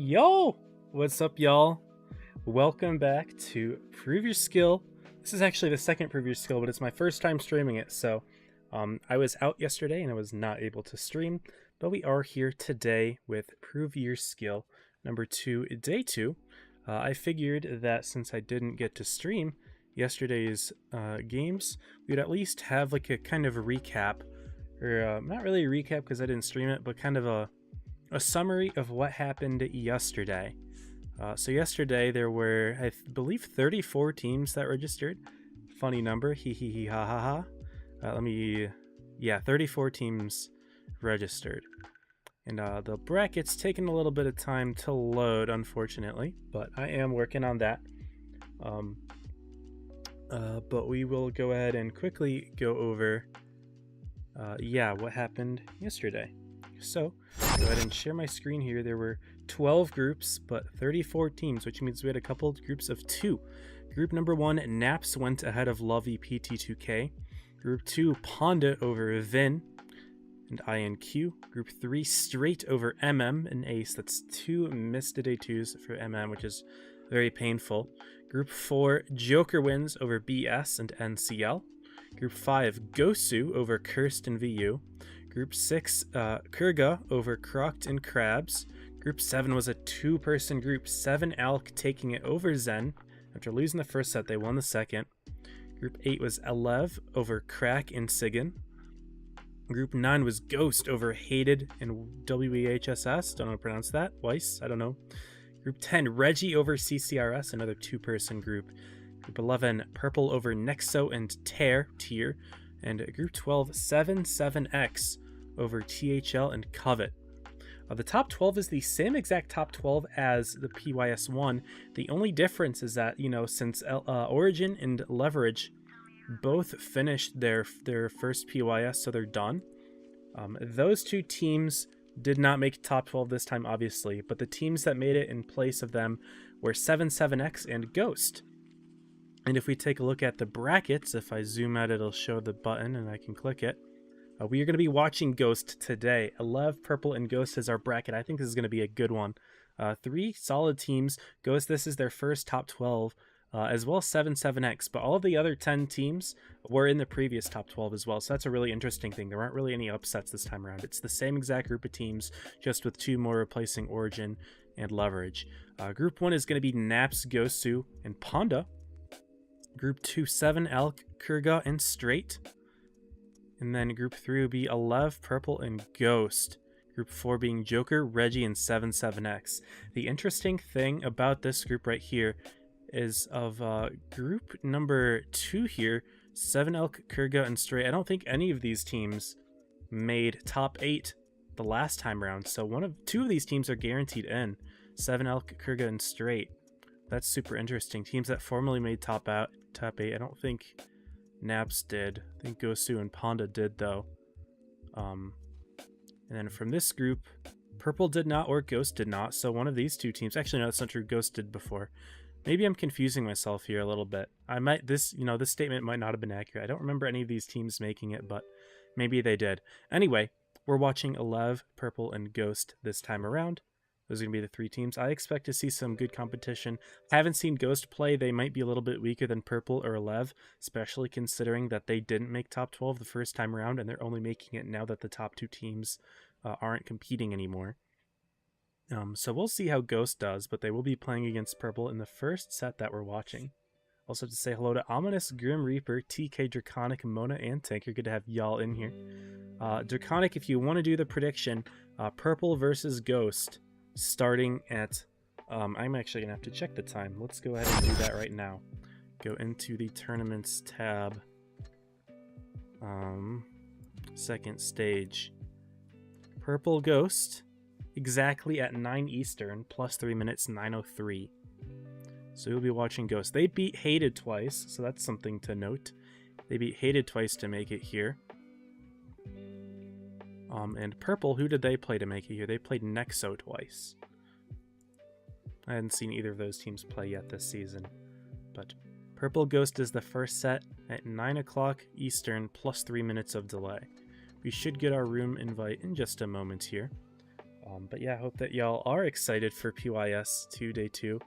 Yo! What's up, y'all? Welcome back to Prove Your Skill. This is actually the second Prove Your Skill, but it's my first time streaming it, so I was out yesterday and I was not able to stream, but we are here today with Prove Your Skill number 2, day 2. I figured that since I didn't get to stream yesterday's games, we'd at least have like a kind of a recap, or not really a recap because I didn't stream it, but kind of a summary of what happened yesterday. So yesterday there were, I believe, 34 teams that registered. Funny number, hee hee hee ha ha ha. 34 teams registered. And the bracket's taken a little bit of time to load, unfortunately, but I am working on that. But we will go ahead and quickly go over, what happened yesterday. So, go ahead and share my screen here. There were 12 groups, but 34 teams, which means we had a couple of groups of 2. Group number 1, Naps went ahead of Lovey PT2K. Group 2, Ponda over Vin and INQ. Group 3, Straight over MM and Ace. That's 2 missed day 2s for MM, which is very painful. Group 4, Joker wins over BS and NCL. Group 5, Gosu over Cursed and VU. Group 6, Kurga over Crocked and Crabs. Group 7 was a 2-person group, 7 Alk taking it over Zen. After losing the first set, they won the second. Group 8 was Elev over Crack and Sigan. Group 9 was Ghost over Hated and WEHSS. Don't know how to pronounce that. Weiss, I don't know. Group 10, Reggie over CCRS, another 2-person group. Group 11, Purple over Nexo and Tier. And Group 12, 7x over THL and Covet. The top 12 is the same exact top 12 as the PYS 1. The only difference is that, since Origin and Leverage both finished their first PYS, so they're done. Those 2 teams did not make top 12 this time, obviously, but the teams that made it in place of them were 7x and Ghost. And if we take a look at the brackets, if I zoom out, it'll show the button and I can click it. We are going to be watching Ghost today. Elev, Purple, and Ghost is our bracket. I think this is going to be a good one. 3 solid teams. Ghost, this is their first top 12, as well as 7x. But all of the other 10 teams were in the previous top 12 as well. So that's a really interesting thing. There aren't really any upsets this time around. It's the same exact group of teams, just with 2 more replacing Origin and Leverage. Group 1 is going to be Naps, Gosu, and Ponda. Group 2, 7 Elk, Kurga, and Straight. And then Group 3 will be Elev, Purple, and Ghost. Group 4 being Joker, Reggie, and 7x. The interesting thing about this group right here is of group number 2 here, 7 Elk, Kurga, and Straight. I don't think any of these teams made top 8 the last time around. So 2 of these teams are guaranteed in. 7 Elk, Kurga, and Straight. That's super interesting. Teams that formerly made top 8. I don't think Naps did. I think Gosu and Ponda did, though. And then from this group, Purple did not or Ghost did not. So one of these 2 teams. Actually, no, that's not true. Ghost did before. Maybe I'm confusing myself here a little bit. This statement might not have been accurate. I don't remember any of these teams making it, but maybe they did. Anyway, we're watching Elev, Purple, and Ghost this time around. Those are going to be the 3 teams. I expect to see some good competition. I haven't seen Ghost play. They might be a little bit weaker than Purple or Elev, especially considering that they didn't make top 12 the first time around, and they're only making it now that the top 2 teams aren't competing anymore. So we'll see how Ghost does, but they will be playing against Purple in the first set that we're watching. Also have to say hello to Ominous, Grim Reaper, TK, Draconic, Mona, and Tanker. Good to have y'all in here. Draconic, if you want to do the prediction, Purple versus Ghost, starting at, I'm actually going to have to check the time. Let's go ahead and do that right now. Go into the tournaments tab. Second stage. Purple Ghost, exactly at 9 Eastern, plus 3 minutes, 9:03. So you'll be watching Ghost. They beat Hated twice, so that's something to note. They beat Hated twice to make it here. And Purple, who did they play to make it here? They played Nexo twice. I hadn't seen either of those teams play yet this season. But Purple Ghost is the first set at 9 o'clock Eastern, plus 3 minutes of delay. We should get our room invite in just a moment here. But yeah, I hope that y'all are excited for PYS 2 Day 2.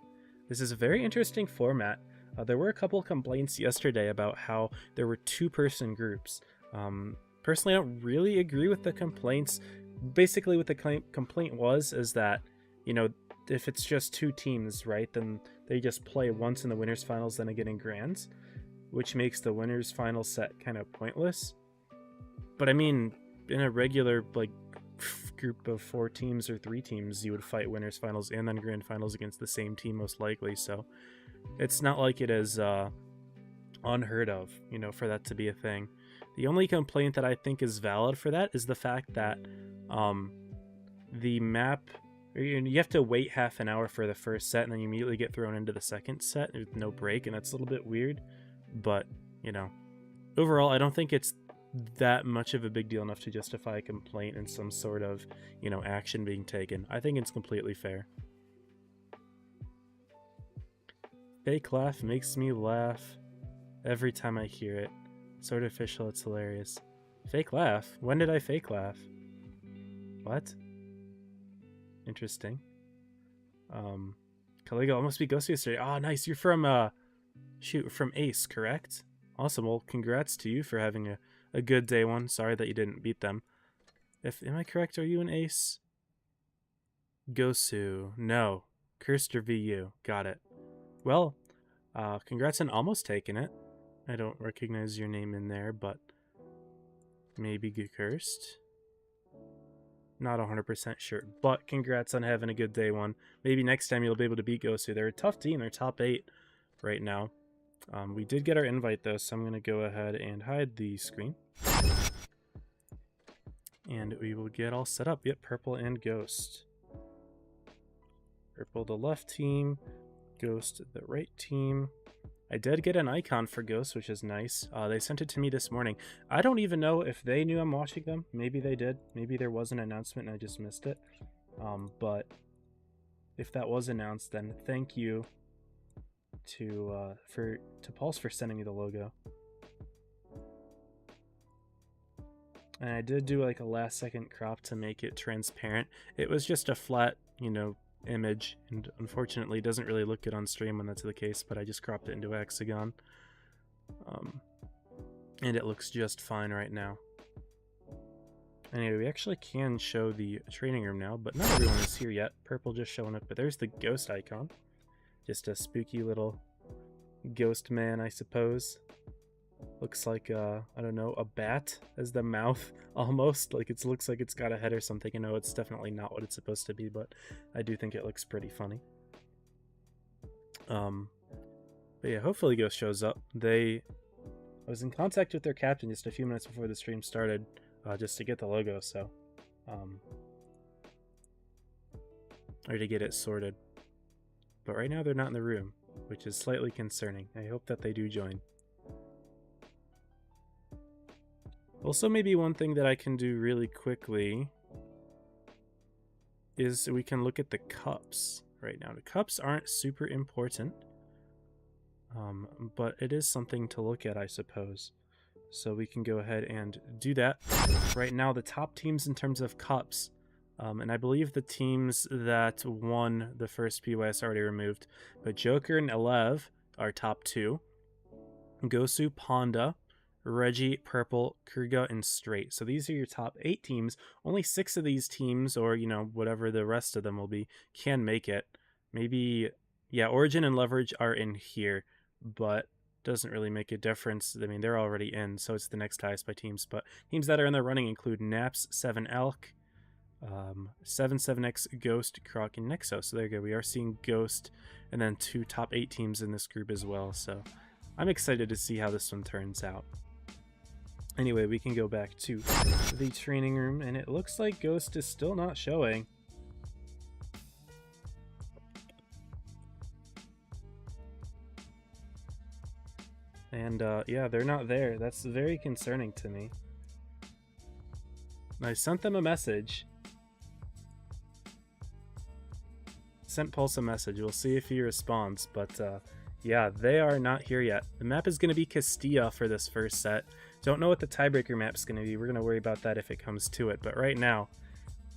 This is a very interesting format. There were a couple complaints yesterday about how there were two-person groups. Personally, I don't really agree with the complaints. Basically, what the complaint is that, you know, if it's just two teams, right, then they just play once in the winners finals, then again in grands, which makes the winners final set kind of pointless. But I mean, in a regular like group of 4 teams or 3 teams, you would fight winners finals and then grand finals against the same team most likely. So it's not like it is unheard of, you know, for that to be a thing. The only complaint that I think is valid for that is the fact that the map, you have to wait half an hour for the first set and then you immediately get thrown into the second set with no break, and that's a little bit weird. But, you know, overall, I don't think it's that much of a big deal enough to justify a complaint and some sort of, you know, action being taken. I think it's completely fair. Fake laugh makes me laugh every time I hear it. It's artificial, it's hilarious. Fake laugh? When did I fake laugh? What? Interesting. Caligo, must be Ghost yesterday. Oh, nice. You're from, from Ace, correct? Awesome. Well, congrats to you for having a good day one. Sorry that you didn't beat them. Am I correct? Are you an Ace? Gosu. No. Kirster VU. Got it. Well, congrats on almost taking it. I don't recognize your name in there, but maybe Cursed. Not 100% sure, but congrats on having a good day one. Maybe next time you'll be able to beat Gosu. They're a tough team. They're top 8 right now. We did get our invite though, so I'm going to go ahead and hide the screen. And we will get all set up. Yep, Purple and Ghost. Purple the left team, Ghost the right team. I did get an icon for Ghost, which is nice. They sent it to me this morning. I don't even know if they knew I'm watching them. Maybe they did. Maybe there was an announcement and I just missed it. But if that was announced, then thank you to Pulse for sending me the logo. And I did do like a last second crop to make it transparent. It was just a flat, you know, image, and unfortunately it doesn't really look good on stream when that's the case, but I just cropped it into a hexagon. And it looks just fine right now. Anyway, we actually can show the training room now, but not everyone is here yet. Purple just showing up, but there's the Ghost icon. Just a spooky little ghost man, I suppose. Looks like, I don't know, a bat as the mouth, almost. Like, it looks like it's got a head or something. I know it's definitely not what it's supposed to be, but I do think it looks pretty funny. But yeah, hopefully Ghost shows up. I was in contact with their captain just a few minutes before the stream started, just to get the logo, so, or to get it sorted. But right now they're not in the room, which is slightly concerning. I hope that they do join. Also, maybe one thing that I can do really quickly is we can look at the cups right now. The cups aren't super important, but it is something to look at, I suppose. So we can go ahead and do that. Right now, the top teams in terms of cups, and I believe the teams that won the first PYS are already removed, but Joker and Elev are top 2. Gosu, Ponda, Reggie, Purple, Kurga, and Straight. So these are your top 8 teams. Only 6 of these teams, or, you know, whatever the rest of them will be, can make it. Maybe, yeah, Origin and Leverage are in here, but doesn't really make a difference. I mean, they're already in, so it's the next highest by teams. But teams that are in the running include Naps, 7 Elk, 7x Ghost, Croc, and Nexo. So there you go. We are seeing Ghost, and then 2 top 8 teams in this group as well. So I'm excited to see how this one turns out. Anyway, we can go back to the training room, and it looks like Ghost is still not showing. And yeah, they're not there. That's very concerning to me. I sent them a message. Sent Pulse a message. We'll see if he responds, but yeah, they are not here yet. The map is going to be Castilla for this first set. Don't know what the tiebreaker map's going to be. We're going to worry about that if it comes to it. But right now,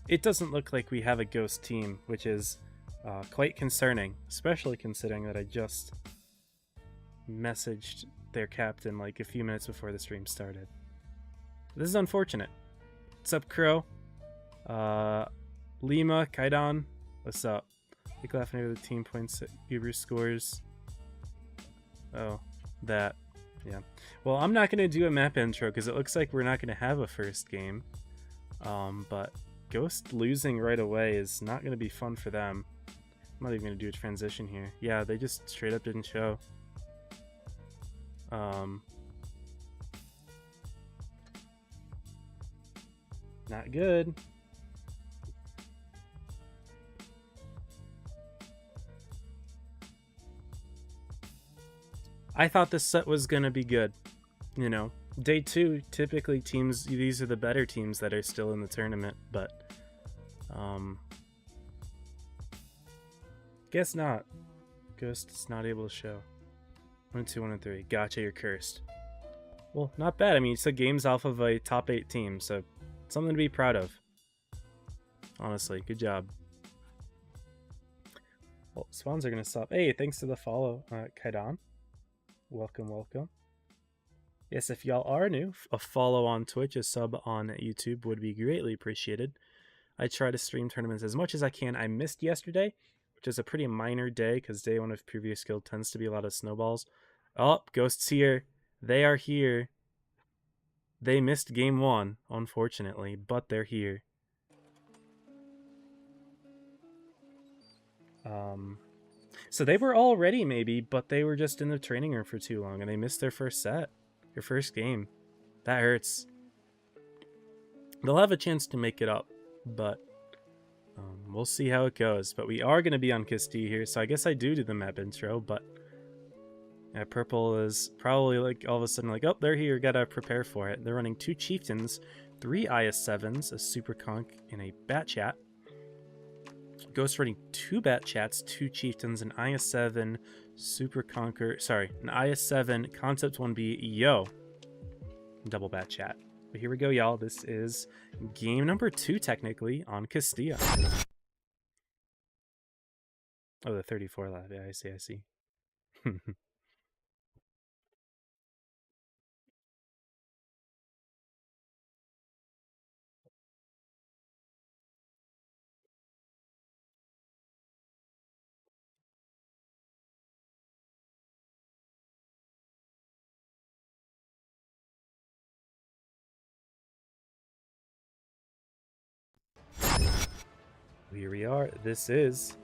it doesn't look like we have a Ghost team, which is quite concerning, especially considering that I just messaged their captain like a few minutes before the stream started. This is unfortunate. What's up, Crow? Lima, Kaidan, what's up? Big laughing over the team points that Uber scores. Oh, that. Yeah. Well, I'm not going to do a map intro because it looks like we're not going to have a first game. But Ghost losing right away is not going to be fun for them. I'm not even going to do a transition here. Yeah, they just straight up didn't show. Not good. I thought this set was gonna be good. You know, day 2, typically teams, these are the better teams that are still in the tournament, but guess not. Ghost is not able to show. 1, 2, 1, and 3. Gotcha, you're cursed. Well, not bad. I mean, it's a games off of a top 8 team, so something to be proud of. Honestly, good job. Well, spawns are gonna stop. Hey, thanks to the follow, Kaidan. Welcome, welcome. Yes, if y'all are new, a follow on Twitch, a sub on YouTube would be greatly appreciated. I try to stream tournaments as much as I can. I missed yesterday, which is a pretty minor day because day 1 of previous guild tends to be a lot of snowballs. Oh, Ghost's here. They are here. They missed game 1, unfortunately, but they're here. So they were all ready maybe, but they were just in the training room for too long and they missed their first set, their first game. That hurts. They'll have a chance to make it up, but we'll see how it goes. But we are going to be on Castilla here, so I guess I do the map intro, but yeah, Purple is probably like all of a sudden like, oh, they're here, gotta prepare for it. They're running 2 Chieftains, 3 IS-7s, a Super Conch, and a Bat Chat. Ghost running 2 Bat Chats, 2 Chieftains, an IS-7 Super Conquer, sorry, an IS-7 Concept 1B Yo, double Bat Chat. But here we go, y'all. This is game number 2, technically, on Castilla. Oh, the 34 lab. Yeah, I see, I see. Here we are. This is,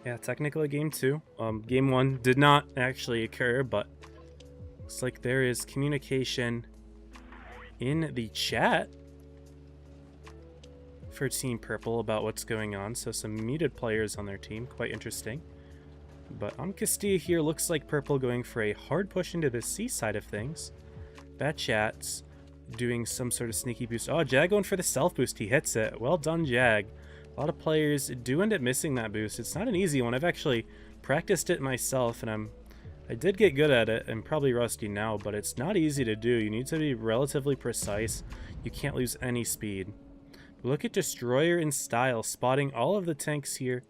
yeah, technically game 2. Game 1 did not actually occur, but looks like there is communication in the chat for Team Purple about what's going on. So some muted players on their team, quite interesting. But on Castilla here, looks like Purple going for a hard push into the C side of things. Bat Chat's doing some sort of sneaky boost. Oh, Jag going for the self boost. He hits it. Well done, Jag. A lot of players do end up missing that boost. It's not an easy one. I've actually practiced it myself, and I did get good at it. I'm probably rusty now, but it's not easy to do. You need to be relatively precise. You can't lose any speed. But look at Destroyer in style, spotting all of the tanks here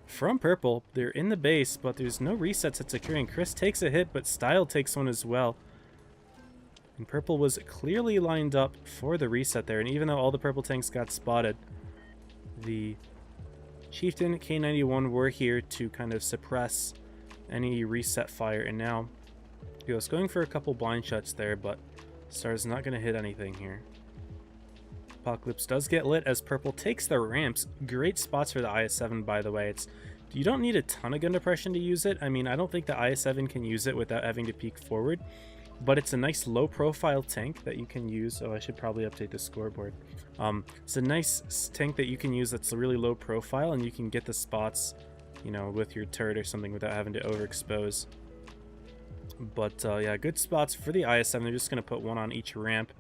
from Purple. They're in the base, but there's no resets that's occurring. Chris takes a hit, but Style takes one as well. And Purple was clearly lined up for the reset there, and even though all the Purple tanks got spotted, the Chieftain K91 were here to kind of suppress any reset fire, and now he was going for a couple blind shots there, but Star's not going to hit anything here. Apocalypse does get lit as Purple takes the ramps. Great spots for the IS-7, by the way. You don't need a ton of gun depression to use it. I mean, I don't think the IS-7 can use it without having to peek forward, but it's a nice low-profile tank that you can use. Oh, I should probably update the scoreboard. It's a nice tank that you can use that's really low profile, and you can get the spots, you know, with your turret or something without having to overexpose. But yeah, good spots for the IS-7. They're just going to put one on each ramp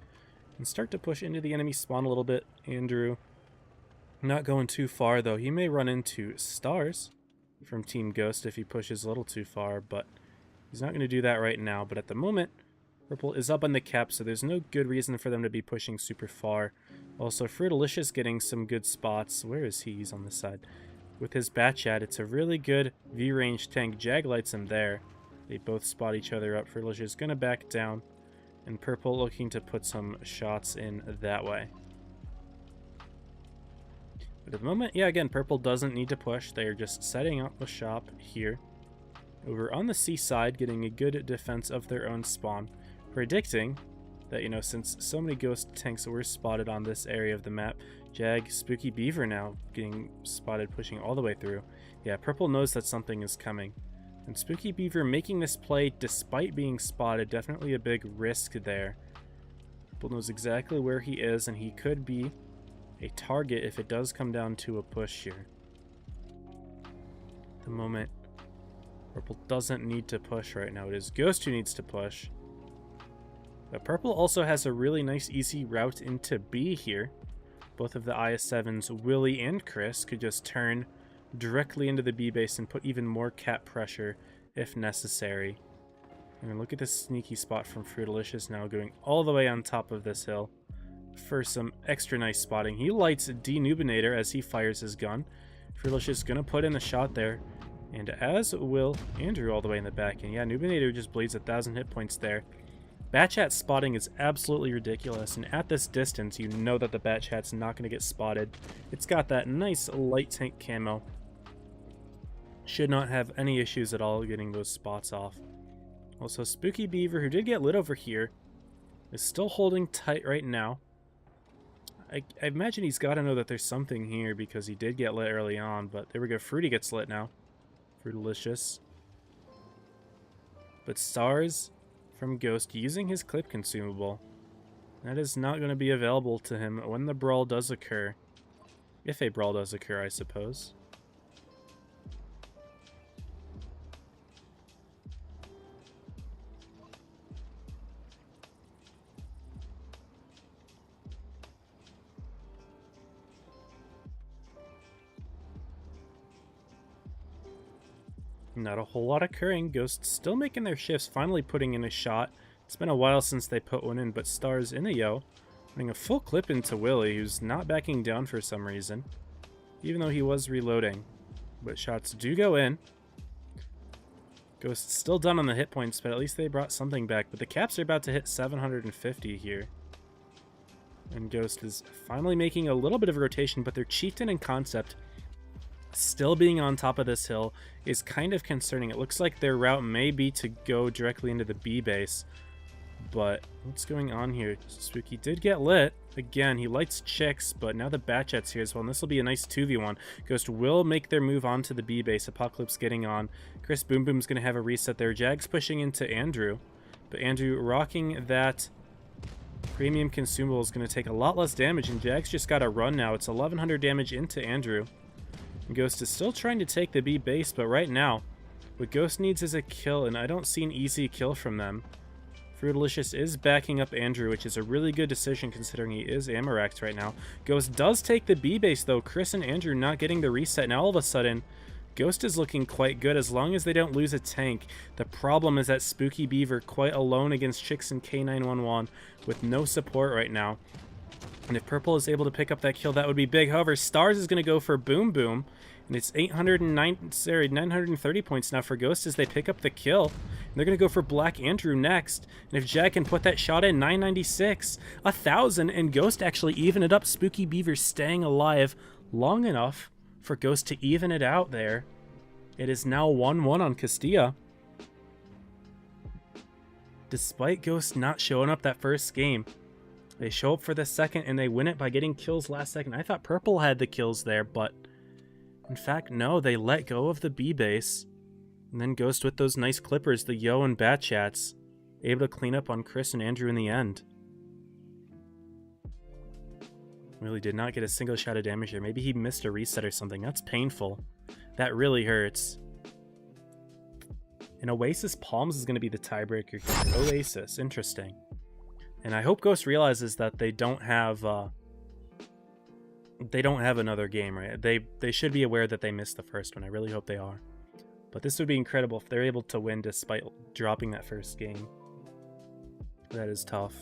and start to push into the enemy spawn a little bit. Andrew not going too far, though. He may run into Stars from Team Ghost if he pushes a little too far, but he's not going to do that right now. But at the moment, Purple is up on the cap, so there's no good reason for them to be pushing super far. Also, Fruitalicious getting some good spots. Where is he? He's on this side. With his Batchat, it's a really good V-range tank. Jag lights him there. They both spot each other up. Fruitalicious gonna back down. And Purple looking to put some shots in that way. But at the moment, yeah, again, Purple doesn't need to push. They are just setting up a shop here. Over on the C side, getting a good defense of their own spawn. Predicting that, you know, since so many ghost tanks were spotted on this area of the map, Jag, Spooky Beaver now getting spotted pushing all the way through. Yeah, Purple knows that something is coming. And Spooky Beaver making this play despite being spotted, definitely a big risk there. Purple knows exactly where he is, and he could be a target if it does come down to a push here. At the moment, Purple doesn't need to push right now. It is Ghost who needs to push. But Purple also has a really nice easy route into B here. Both of the IS-7s, Willie and Chris, could just turn directly into the B base and put even more cap pressure if necessary. I mean, look at this sneaky spot from Fruitalicious now going all the way on top of this hill for some extra nice spotting. He lights Denubinator as he fires his gun. Fruitalicious gonna put in the shot there, and as will Andrew all the way in the back. And yeah, Nubinator just bleeds 1,000 hit points there. Batchat spotting is absolutely ridiculous, and at this distance, you know that the Batchat's not going to get spotted. It's got that nice light tank camo. Should not have any issues at all getting those spots off. Also, Spooky Beaver, who did get lit over here, is still holding tight right now. I imagine he's got to know that there's something here because he did get lit early on, but there we go. Fruity gets lit now. Fruitalicious. But Stars from Ghost using his clip consumable. That is not going to be available to him when the brawl does occur. If a brawl does occur, I suppose. Not a whole lot occurring. Ghosts still making their shifts, finally putting in a shot. It's been a while since they put one in, but Stars in a yo. Putting a full clip into Willie, who's not backing down for some reason. Even though he was reloading. But shots do go in. Ghost's still done on the hit points, but at least they brought something back. But the caps are about to hit 750 here. And Ghost is finally making a little bit of a rotation, but their Chieftain and Concept still being on top of this hill is kind of concerning. It looks like their route may be to go directly into the B base. But what's going on here? Spooky did get lit. Again, he lights chicks, but now the Batchat's here as well, and this will be a nice 2v1. Ghost will make their move on to the B base. Apocalypse getting on. Chris Boom Boom's going to have a reset there. Jag's pushing into Andrew, but Andrew rocking that premium consumable is going to take a lot less damage, and Jag's just got a run now. It's 1100 damage into Andrew. Ghost is still trying to take the B base, but right now, what Ghost needs is a kill, and I don't see an easy kill from them. Fruitalicious is backing up Andrew, which is a really good decision considering he is Amorax right now. Ghost does take the B base, though. Chris and Andrew not getting the reset. Now all of a sudden, Ghost is looking quite good as long as they don't lose a tank. The problem is that Spooky Beaver quite alone against Chicks and K911 with no support right now. And if Purple is able to pick up that kill, that would be big. However, Stars is going to go for Boom Boom. And it's 930 points now for Ghost as they pick up the kill. And they're going to go for Black Andrew next. And if Jag can put that shot in, 996, 1,000. And Ghost actually even it up. Spooky Beaver staying alive long enough for Ghost to even it out there. It is now 1-1 on Castilla. Despite Ghost not showing up that first game, they show up for the second and they win it by getting kills last second. I thought Purple had the kills there, but in fact, no, they let go of the B base. And then Ghost with those nice clippers, the Yo and Batchats, able to clean up on Chris and Andrew in the end. Really did not get a single shot of damage here. Maybe he missed a reset or something. That's painful. That really hurts. And Oasis Palms is going to be the tiebreaker. Oasis, interesting. And I hope Ghost realizes that they don't have another game, right? They should be aware that they missed the first one. I really hope they are. But this would be incredible if they're able to win despite dropping that first game. That is tough.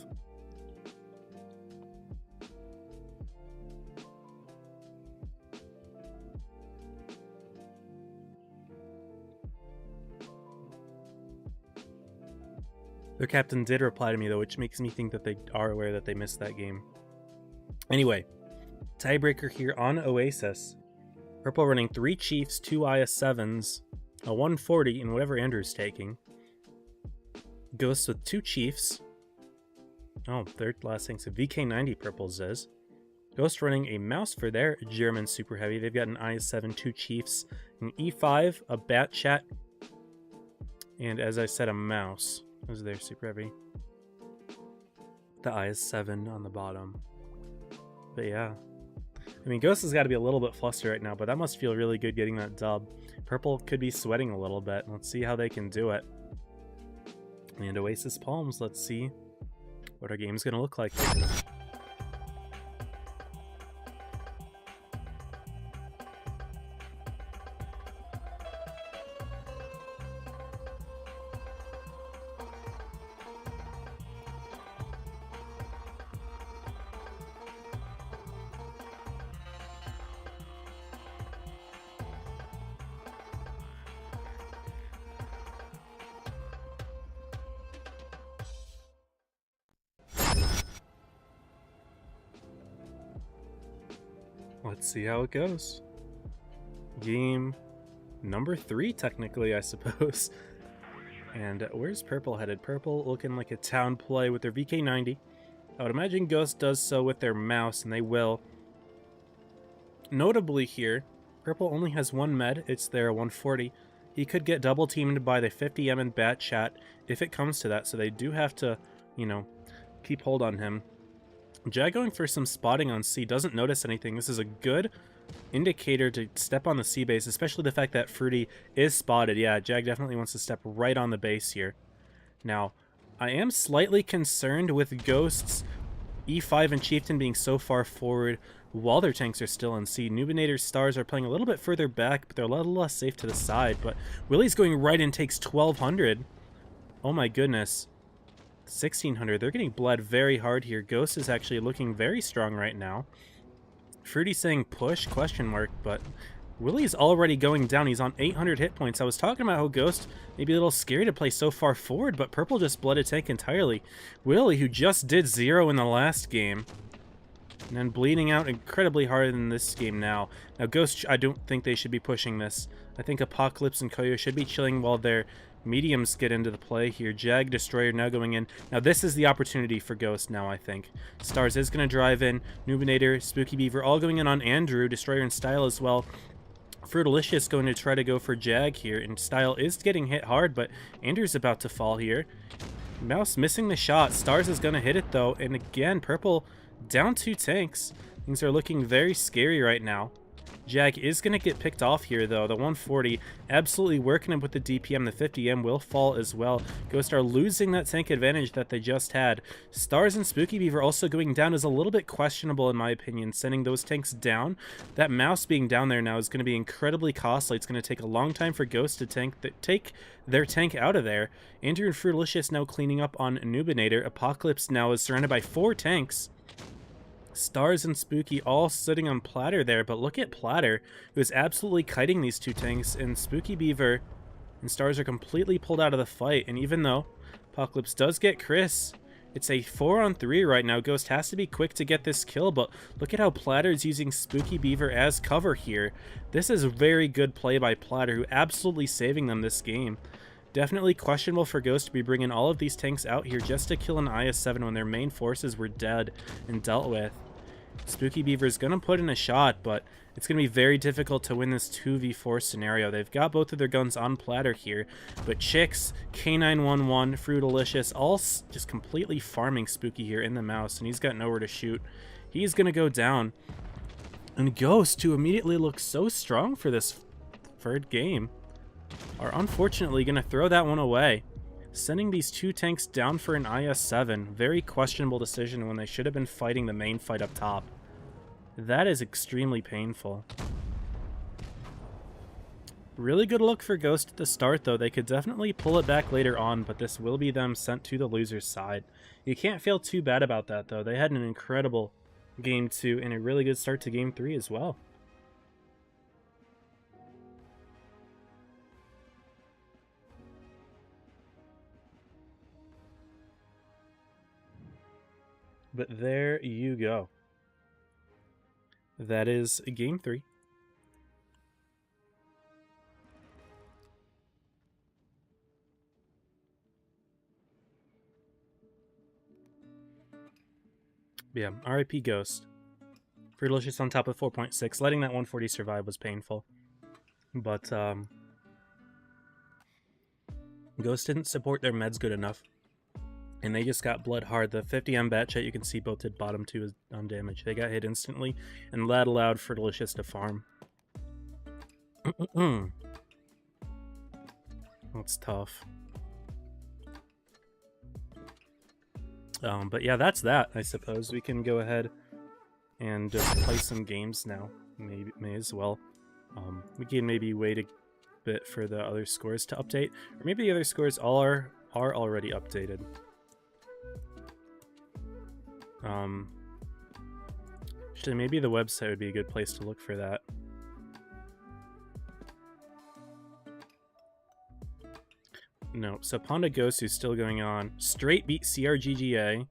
Their captain did reply to me, though, which makes me think that they are aware that they missed that game. Anyway, tiebreaker here on Oasis. Purple running 3 Chiefs, 2 IS-7s, a 140 in whatever Andrew's taking. Ghost with 2 Chiefs. Oh, third last thing, so VK90 Purple's does. Ghost running a mouse for their German Super Heavy. They've got an IS-7, 2 Chiefs, an E5, a Bat Chat, and as I said, a mouse. Those are their Super Heavy. The IS-7 on the bottom. But yeah. I mean, Ghost has got to be a little bit flustered right now, but that must feel really good getting that dub. Purple could be sweating a little bit. Let's see how they can do it. And Oasis Palms, let's see what our game's going to look like. Let's see how it goes. Game number 3, technically, I suppose. And where's Purple headed? Purple looking like a town play with their VK90. I would imagine Ghost does so with their mouse, and they will. Notably here, Purple only has 1 med. It's their 140. He could get double teamed by the 50M and Bat Chat if it comes to that, so they do have to, you know, keep hold on him. Jag going for some spotting on C, doesn't notice anything. This is a good indicator to step on the C base, especially the fact that Fruity is spotted. Yeah, Jag definitely wants to step right on the base here. Now, I am slightly concerned with Ghost's E5 and Chieftain being so far forward while their tanks are still in C. Nubinator's Stars are playing a little bit further back, but they're a little less safe to the side. But Willie's going right and takes 1,200. Oh my goodness. 1,600. They're getting bled very hard here. Ghost is actually looking very strong right now. Fruity's saying push, question mark, but Willie's already going down. He's on 800 hit points. I was talking about how Ghost may be a little scary to play so far forward, but Purple just bled a tank entirely. Willie, who just did 0 in the last game, and then bleeding out incredibly hard in this game now. Now, Ghost, I don't think they should be pushing this. I think Apocalypse and Koyo should be chilling while their mediums get into the play here. Jag, Destroyer now going in. Now, this is the opportunity for Ghost now, I think. Stars is going to drive in. Nubinator, Spooky Beaver, all going in on Andrew. Destroyer and Style as well. Fruitalicious going to try to go for Jag here, and Style is getting hit hard, but Andrew's about to fall here. Mouse missing the shot. Stars is going to hit it, though, and again, Purple down 2 tanks. Things are looking very scary right now. Jag is going to get picked off here, though. The 140 absolutely working him with the DPM. The 50M will fall as well. Ghost are losing that tank advantage that they just had. Stars and Spooky Beaver also going down is a little bit questionable, in my opinion, sending those tanks down. That mouse being down there now is going to be incredibly costly. It's going to take a long time for Ghost to take their tank out of there. Andrew and Fruitalicious now cleaning up on Nubinator. Apocalypse now is surrounded by 4 tanks. Stars and Spooky all sitting on Platter there, but look at Platter, who is absolutely kiting these 2 tanks, and Spooky Beaver and Stars are completely pulled out of the fight. And even though Apocalypse does get Chris, it's a 4-on-3 right now. Ghost has to be quick to get this kill, but look at how Platter is using Spooky Beaver as cover here. This is a very good play by Platter, who absolutely saving them this game. Definitely questionable for Ghost to be bringing all of these tanks out here just to kill an IS-7 when their main forces were dead and dealt with. Spooky Beaver is going to put in a shot, but it's going to be very difficult to win this 2v4 scenario. They've got both of their guns on Platter here, but Chicks, K911, Fruitalicious, all just completely farming Spooky here in the mouse, and he's got nowhere to shoot. He's going to go down. And Ghost, who immediately looks so strong for this third game, are unfortunately going to throw that one away. Sending these 2 tanks down for an IS-7, very questionable decision when they should have been fighting the main fight up top. That is extremely painful. Really good look for Ghost at the start, though. They could definitely pull it back later on, but this will be them sent to the loser's side. You can't feel too bad about that, though. They had an incredible Game 2 and a really good start to Game 3 as well. But there you go. That is game 3. Yeah, RIP Ghost. Fergalicious on top of 4.6. Letting that 140 survive was painful. But Ghost didn't support their meds good enough. And they just got blood hard. The 50M bat chat you can see both did bottom 2 on damage. They got hit instantly, and that allowed Fergalicious to farm. That's tough. But yeah, that's that, I suppose. We can go ahead and play some games now. May as well. We can maybe wait a bit for the other scores to update. Or maybe the other scores all are already updated. Actually, maybe the website would be a good place to look for that. No, so Ponda Ghost, who's still going on. Straight beat CRGGA.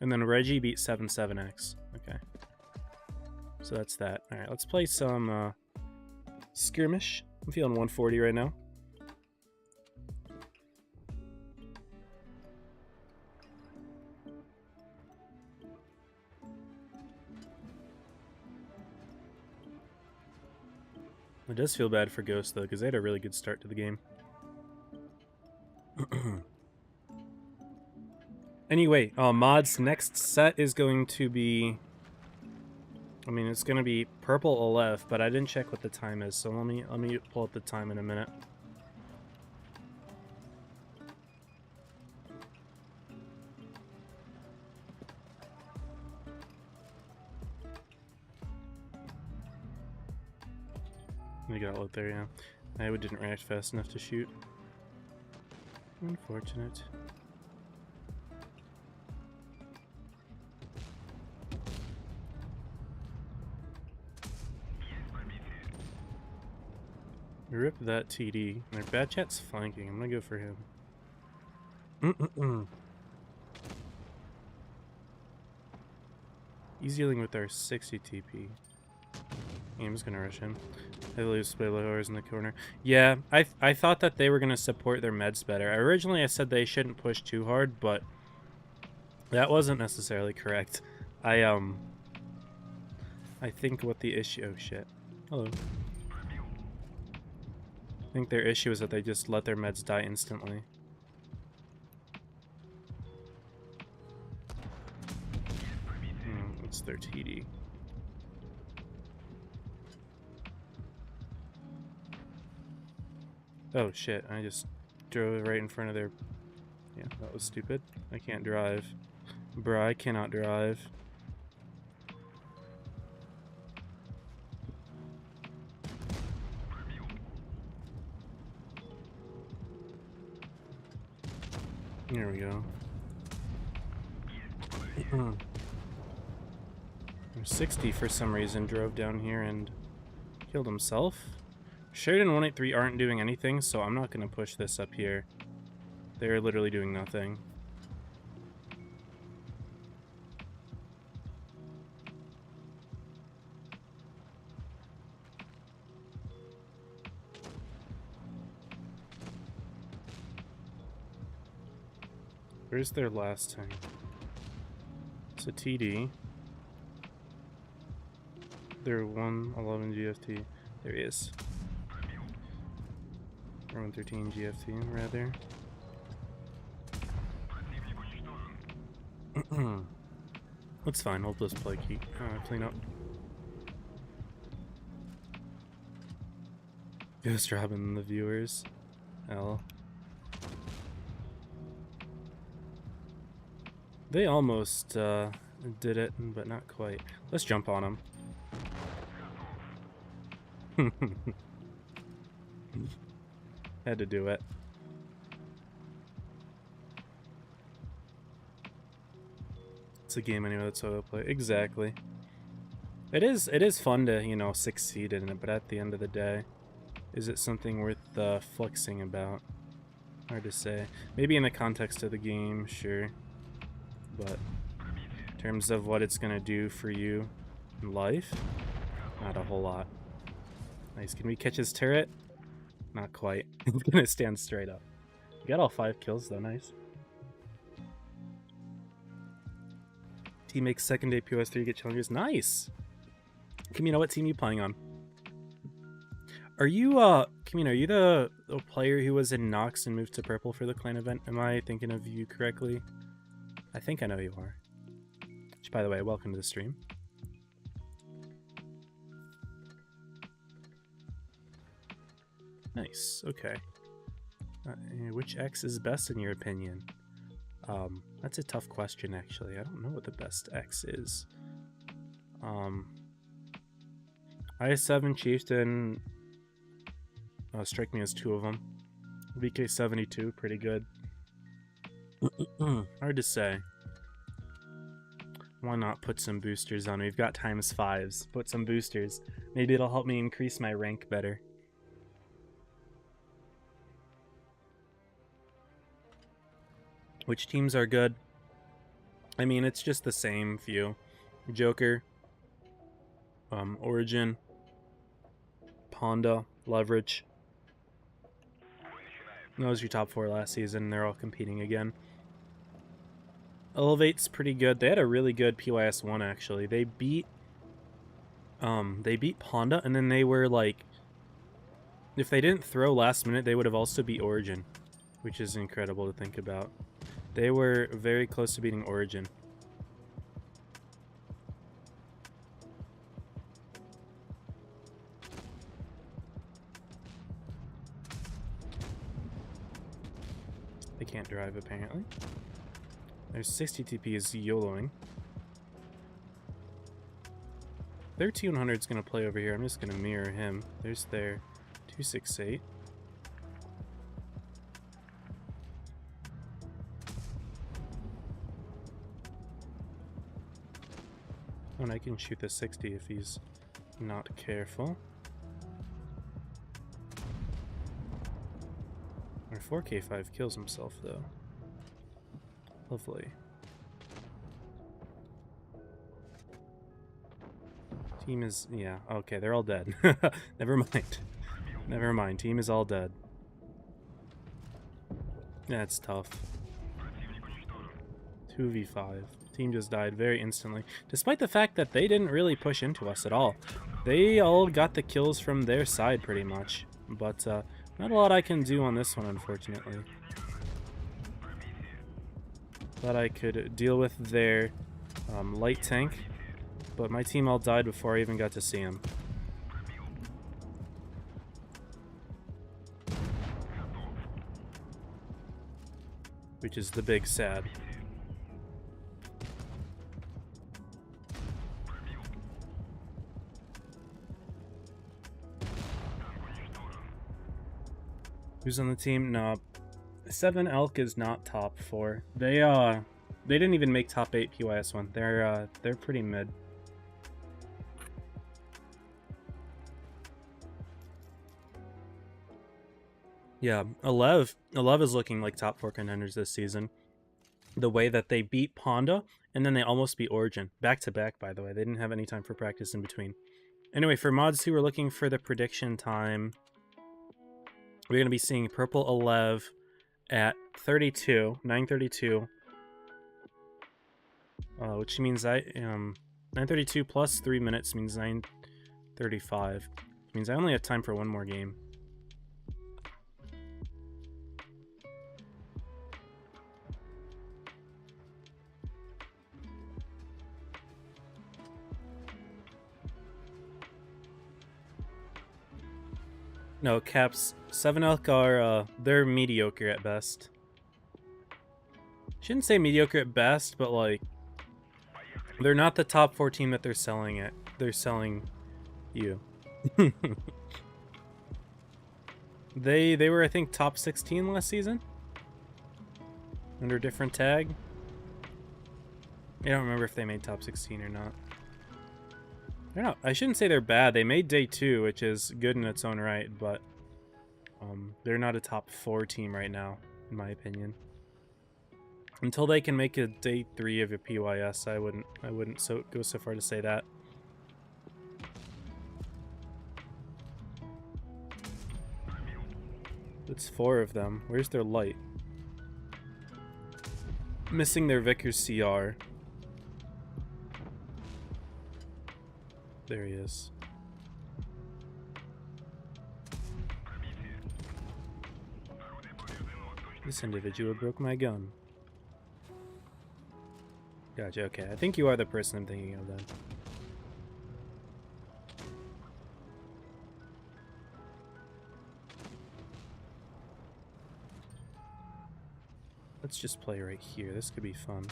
And then Reggie beat 77X. Okay. So that's that. Alright, let's play some skirmish. I'm feeling 140 right now. It does feel bad for Ghost, though, because they had a really good start to the game. Anyway, Mod's next set is going to be... I mean, it's going to be Purple Aleph, but I didn't check what the time is, so let me pull up the time in a minute. We got out there, yeah. I didn't react fast enough to shoot. Unfortunate. Rip that TD. Their bad chat's flanking. I'm gonna go for him. He's dealing with our 60 TP. I'm just gonna rush him. I lose Spaylohors in the corner. Yeah, I thought that they were gonna support their meds better. Originally I said they shouldn't push too hard, but that wasn't necessarily correct. I think what the issue... Oh shit. Hello. I think their issue is that they just let their meds die instantly. It's their TD. Oh shit, I just drove right in front of their... Yeah, that was stupid. I can't drive. Bruh, I cannot drive. There we go. 60 for some reason drove down here and killed himself. Sheridan 183 aren't doing anything, so I'm not going to push this up here. They're literally doing nothing. Where's their last tank? It's a TD. They're 111 GFT. There he is. Or 113 GFT, rather. That's fine, we'll just play clean up. Ghost robbing the viewers. L. They almost did it, but not quite. Let's jump on them. Had to do it. It's a game anyway, that's how I'll play. Exactly. It is fun to, you know, succeed in it, but at the end of the day, is it something worth flexing about? Hard to say. Maybe in the context of the game, sure. But In terms of what it's going to do for you in life, not a whole lot. Nice. Can we catch his turret? Not quite. He's going to stand straight up. You got all 5 kills, though. Nice. Team makes second day PYS 3 get challenges. Nice! Camino, what team are you playing on? Are you, Camino, are you the player who was in Nox and moved to purple for the clan event? Am I thinking of you correctly? I think I know you are. Which, by the way, welcome to the stream. Nice, okay. Which X is best in your opinion? That's a tough question, actually. I don't know what the best X is. IS-7, Chieftain, strike me as 2 of them. VK-72, pretty good. Hard to say. Why not put some boosters on? We've got ×5s. Put some boosters. Maybe it'll help me increase my rank better. Which teams are good? I mean, it's just the same few. Joker, Origin, Ponda, Leverage. Those are your top 4 last season. They're all competing again. Elevate's pretty good. They had a really good PYS 1 actually. They beat Ponda, and then they were like, if they didn't throw last minute, they would have also beat Origin, which is incredible to think about. They were very close to beating Origin. They can't drive, apparently. There's 60 TP is YOLOing. 1300's gonna play over here. I'm just gonna mirror him. There's their 268. And I can shoot the 60 if he's not careful. Our 4K5 kills himself though. Lovely. Team is, yeah, okay, they're all dead. Never mind. Never mind, team is all dead. That's tough. 2v5. Team just died very instantly, despite the fact that they didn't really push into us at all. They all got the kills from their side pretty much, but not a lot I can do on this one, unfortunately. Thought I could deal with their light tank, but my team all died before I even got to see him. Which is the big sad. Who's on the team? No. 7 Elk is not top 4. They didn't even make top 8 PYS 1. They're pretty mid. Yeah, Elev is looking like top 4 contenders this season. The way that they beat Ponda, and then they almost beat Origin. Back to back, by the way. They didn't have any time for practice in between. Anyway, for mods who are looking for the prediction time, we're going to be seeing Purple Elev at 9:32, which means 9:32 plus 3 minutes means 9:35. Which means I only have time for one more game. No, Caps, 7 Elk are, they're mediocre at best. Shouldn't say mediocre at best, but like, they're not the top 4 team that they're selling at. They're selling you. They were, I think, top 16 last season? Under a different tag? I don't remember if they made top 16 or not. They're not, I shouldn't say they're bad. They made day 2, which is good in its own right, but they're not a top 4 team right now, in my opinion. Until they can make a day 3 of a PYS, I wouldn't go so far to say that. It's 4 of them. Where's their light? Missing their Vickers CR. There he is. This individual broke my gun. Gotcha, okay. I think you are the person I'm thinking of then. Let's just play right here. This could be fun.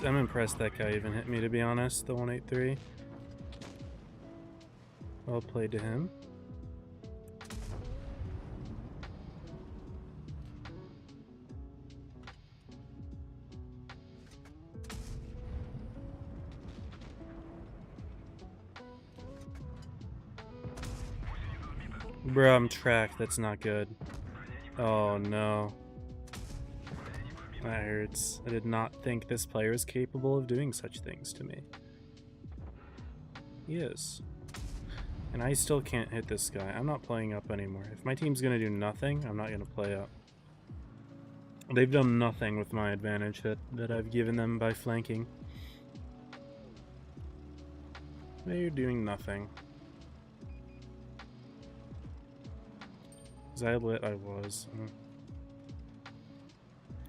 I'm impressed that guy even hit me, to be honest, the 183. Well played to him. Bro, I'm tracked. That's not good. Oh no. That hurts. I did not think this player is capable of doing such things to me. He is. And I still can't hit this guy. I'm not playing up anymore. If my team's gonna do nothing, I'm not gonna play up. They've done nothing with my advantage that I've given them by flanking. They're doing nothing. Was I lit? I was.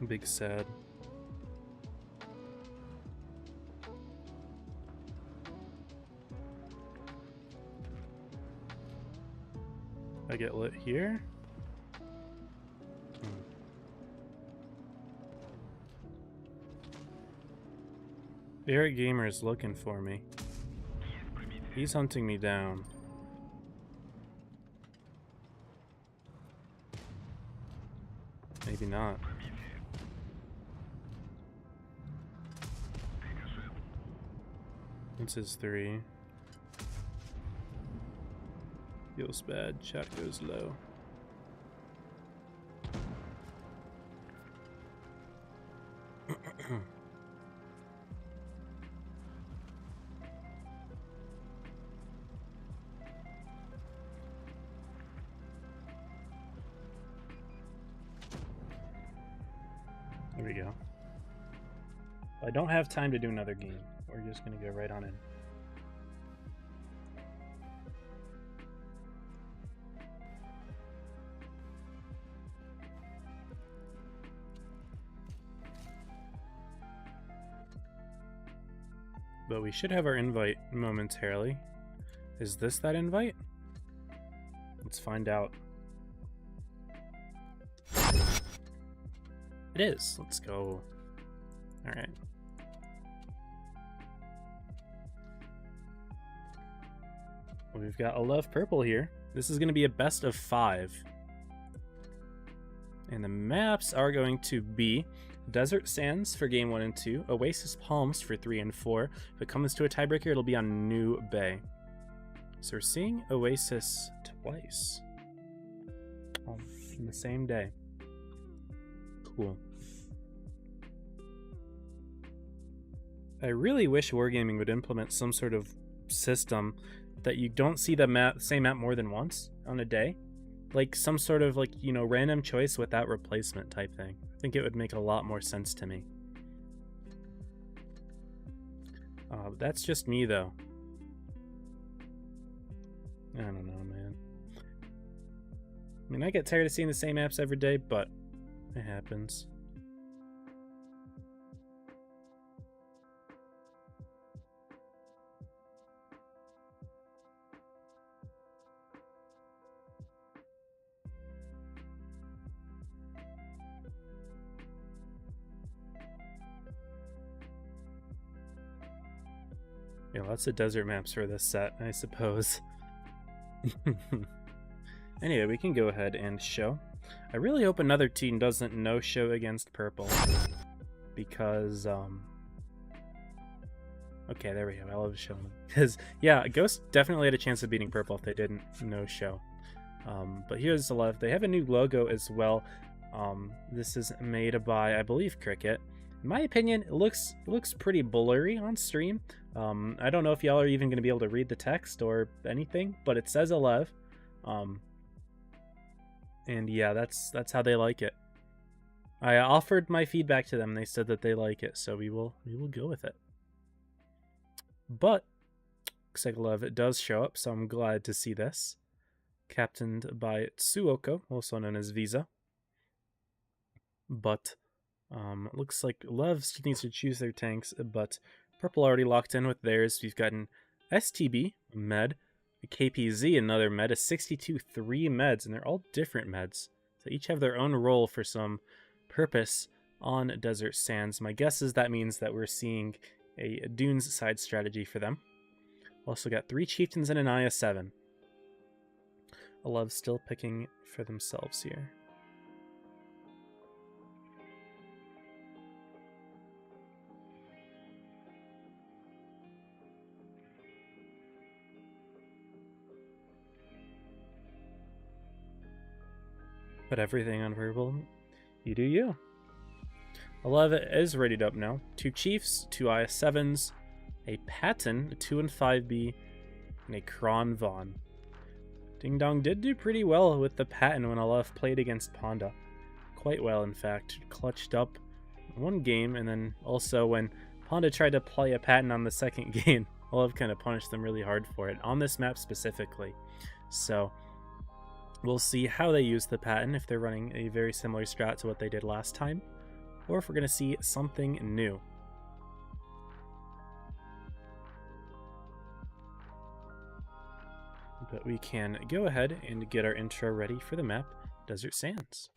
Big sad. I get lit here? Eric Gamer is looking for me. He's hunting me down. Maybe not. This is 3. Feels bad. Chat goes low. There we go. I don't have time to do another game. We're just gonna go right on in. But we should have our invite momentarily. Is this that invite? Let's find out. It is. Let's go. All right. Well, we've got a Love Purple here. This is going to be a best of 5. And the maps are going to be Desert Sands for game 1 and 2, Oasis Palms for 3 and 4. If it comes to a tiebreaker, it'll be on New Bay. So we're seeing Oasis twice in the same day. Cool. I really wish Wargaming would implement some sort of system that you don't see the same map more than once on a day. Like some sort of random choice without replacement type thing. I think it would make a lot more sense to me. That's just me though. I don't know, man. I mean, I get tired of seeing the same maps every day, but it happens. Yeah, lots of desert maps for this set, I suppose. Anyway, we can go ahead and show. I really hope another team doesn't no-show against purple. Because, okay, there we go. I love showing them. Because, yeah, Ghost definitely had a chance of beating purple if they didn't no-show. But here's the left. They have a new logo as well. This is made by, I believe, Cricket. In my opinion, it looks pretty blurry on stream. I don't know if y'all are even going to be able to read the text or anything, but it says 11. And yeah, that's how they like it. I offered my feedback to them. They said that they like it, so we will go with it. But looks like love it does show up, so I'm glad to see this. Captained by Tsuoko, also known as Visa. But it looks like Love needs to choose their tanks, but purple already locked in with theirs. We've got an STB, a med, a KPZ, another med, a 62, 3 meds, and they're all different meds. So each have their own role for some purpose on Desert Sands. My guess is that means that we're seeing a Dunes side strategy for them. Also got 3 Chieftains and an IS-7. Love still picking for themselves here. But everything on purple, you do you. 11 is readied up now. 2 Chiefs, 2 IS-7s, a Patton, a 2 and 5B, and a Kron Vaughn. Ding Dong did do pretty well with the Patton when Aleph played against Ponda. Quite well, in fact. Clutched up one game, and then also when Ponda tried to play a Patton on the second game, Aleph kind of punished them really hard for it, on this map specifically. So we'll see how they use the Patton, if they're running a very similar strat to what they did last time, or if we're going to see something new. But we can go ahead and get our intro ready for the map, Desert Sands.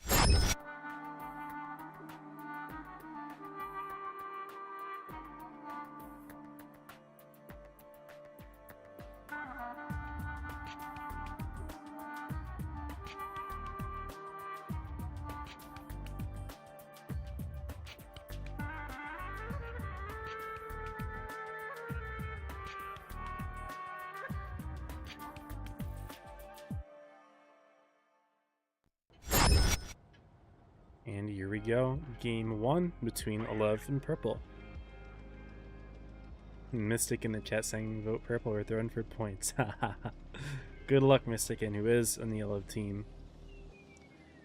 And here we go, game 1 between 11 and purple. Mystic in the chat saying vote purple or throwing for points. Good luck, Mystic, and who is on the yellow team.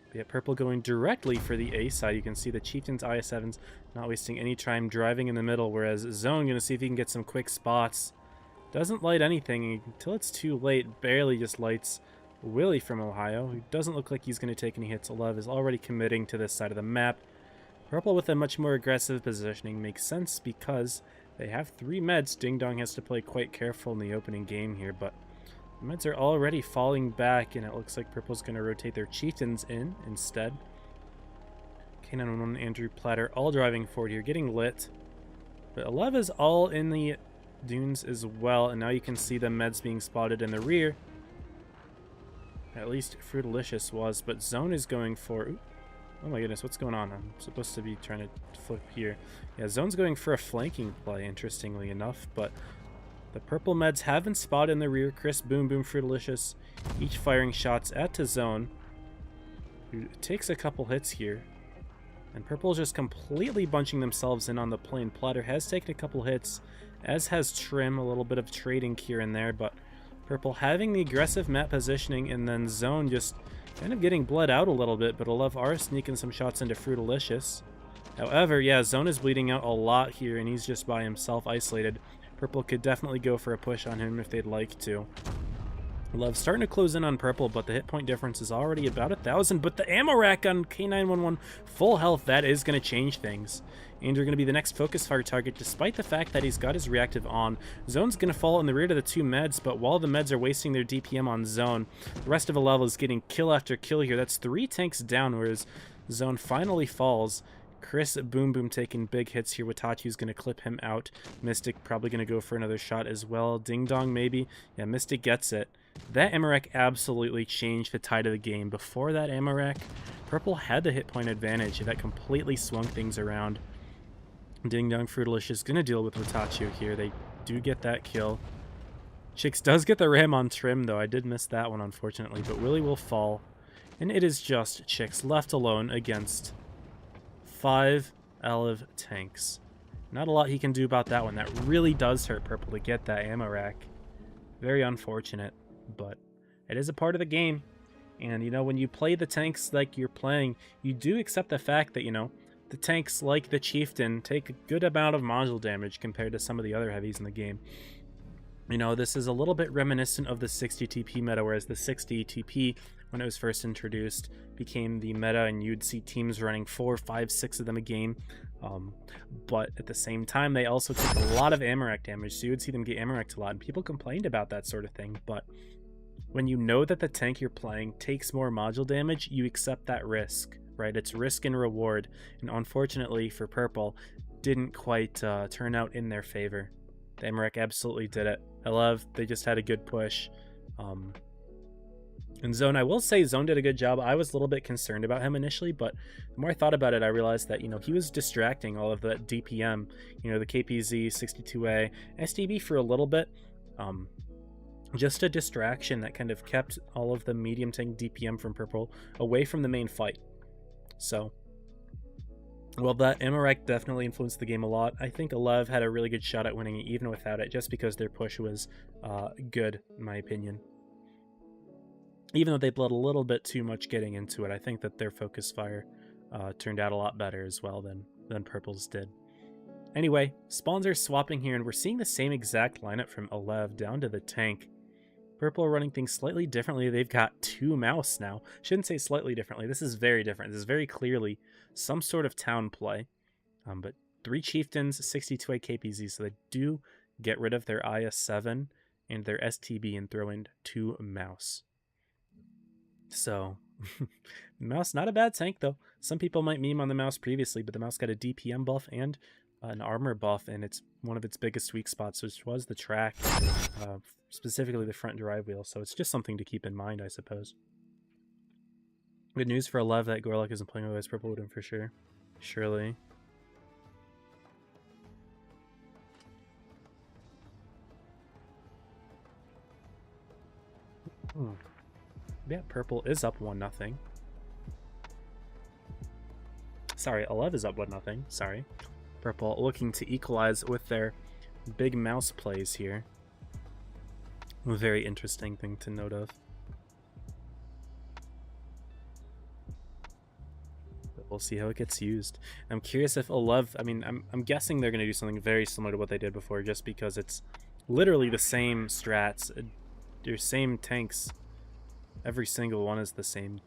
But yeah, purple going directly for the A side. You can see the Chieftains IS-7s not wasting any time driving in the middle, whereas Zone going to see if he can get some quick spots. Doesn't light anything until it's too late. Barely just lights Willie from Ohio, who doesn't look like he's going to take any hits. Love is already committing to this side of the map. Purple with a much more aggressive positioning makes sense because they have 3 meds. Ding Dong has to play quite careful in the opening game here, but the meds are already falling back, and it looks like purple's going to rotate their Chieftains in instead. K911 and Andrew Platter all driving forward here, getting lit. But 11 is all in the dunes as well, and now you can see the meds being spotted in the rear. At least Fruitalicious was, but Zone is going for... Ooh, oh my goodness, what's going on? I'm supposed to be trying to flip here. Yeah, Zone's going for a flanking play, interestingly enough, but the purple meds have been spotted in the rear. Chris, Boom Boom, Fruitalicious, each firing shots at to Zone, who takes a couple hits here. And purple's just completely bunching themselves in on the plane. Platter has taken a couple hits, as has Trim, a little bit of trading here and there, but purple having the aggressive map positioning, and then Zone just kind of getting bled out a little bit, but Love are sneaking some shots into Fruitalicious. However, yeah, Zone is bleeding out a lot here, and he's just by himself, isolated. Purple could definitely go for a push on him if they'd like to. Love starting to close in on purple, but the hit point difference is already about 1,000, but the ammo rack on K911 full health, that is going to change things. Andrew going to be the next focus fire target, despite the fact that he's got his reactive on. Zone's going to fall in the rear to the 2 meds, but while the meds are wasting their DPM on Zone, the rest of the level is getting kill after kill here. That's 3 tanks down, whereas Zone finally falls. Chris Boom Boom taking big hits here. Watachu's going to clip him out. Mystic probably going to go for another shot as well. Ding Dong maybe. Yeah, Mystic gets it. That Amarak absolutely changed the tide of the game. Before that Amarak, Purple had the hit point advantage. That completely swung things around. Ding Dong Fruitalicious is going to deal with Watachio here. They do get that kill. Chicks does get the ram on trim, though. I did miss that one, unfortunately. But Willie will fall. And it is just Chicks left alone against 5 Olive tanks. Not a lot he can do about that one. That really does hurt Purple to get that ammo rack. Very unfortunate, but it is a part of the game. And, you know, when you play the tanks like you're playing, you do accept the fact that, you know, the tanks like the Chieftain take a good amount of module damage compared to some of the other heavies in the game. You know, this is a little bit reminiscent of the 60 TP meta, whereas the 60 TP, when it was first introduced, became the meta, and you'd see teams running 4, 5, 6 of them a game. But at the same time, they also took a lot of Amarak damage, so you would see them get Amarak'd a lot, and people complained about that sort of thing. But when you know that the tank you're playing takes more module damage, you accept that risk, right? It's risk and reward, and unfortunately for Purple, didn't quite turn out in their favor. The Amarak absolutely did it. I love they just had a good push. And Zone, I will say Zone did a good job. I was a little bit concerned about him initially, but the more I thought about it, I realized that, you know, he was distracting all of that DPM, you know, the KPZ, 62A, STB for a little bit. Just a distraction that kind of kept all of the medium tank DPM from Purple away from the main fight. So, well, that Amarak definitely influenced the game a lot. I think Alev had a really good shot at winning it even without it, just because their push was good, in my opinion. Even though they bled a little bit too much getting into it, I think that their focus fire turned out a lot better as well than Purple's did. Anyway, spawns are swapping here, and we're seeing the same exact lineup from Alev down to the tank. Purple are running things slightly differently. They've got 2 mouse now. Shouldn't say slightly differently. This is very different. This is very clearly some sort of town play. But 3 Chieftains, 62A KPZ, so they do get rid of their IS-7 and their STB and throw in 2 mouse. So, mouse, not a bad tank, though. Some people might meme on the mouse previously, but the mouse got a DPM buff and an armor buff, and it's one of its biggest weak spots, which was the track, specifically the front drive wheel. So it's just something to keep in mind, I suppose. Good news for Alev that Gorlok isn't playing, otherwise Purple would win for sure. Surely. Yeah, Purple is up 1-0. Sorry, Alev is up 1-0. Sorry. Purple looking to equalize with their big mouse plays here. A very interesting thing to note of. But we'll see how it gets used. I'm curious if Alev, I mean, I'm guessing they're going to do something very similar to what they did before, just because it's literally the same strats, your same tanks. Every single one is the same.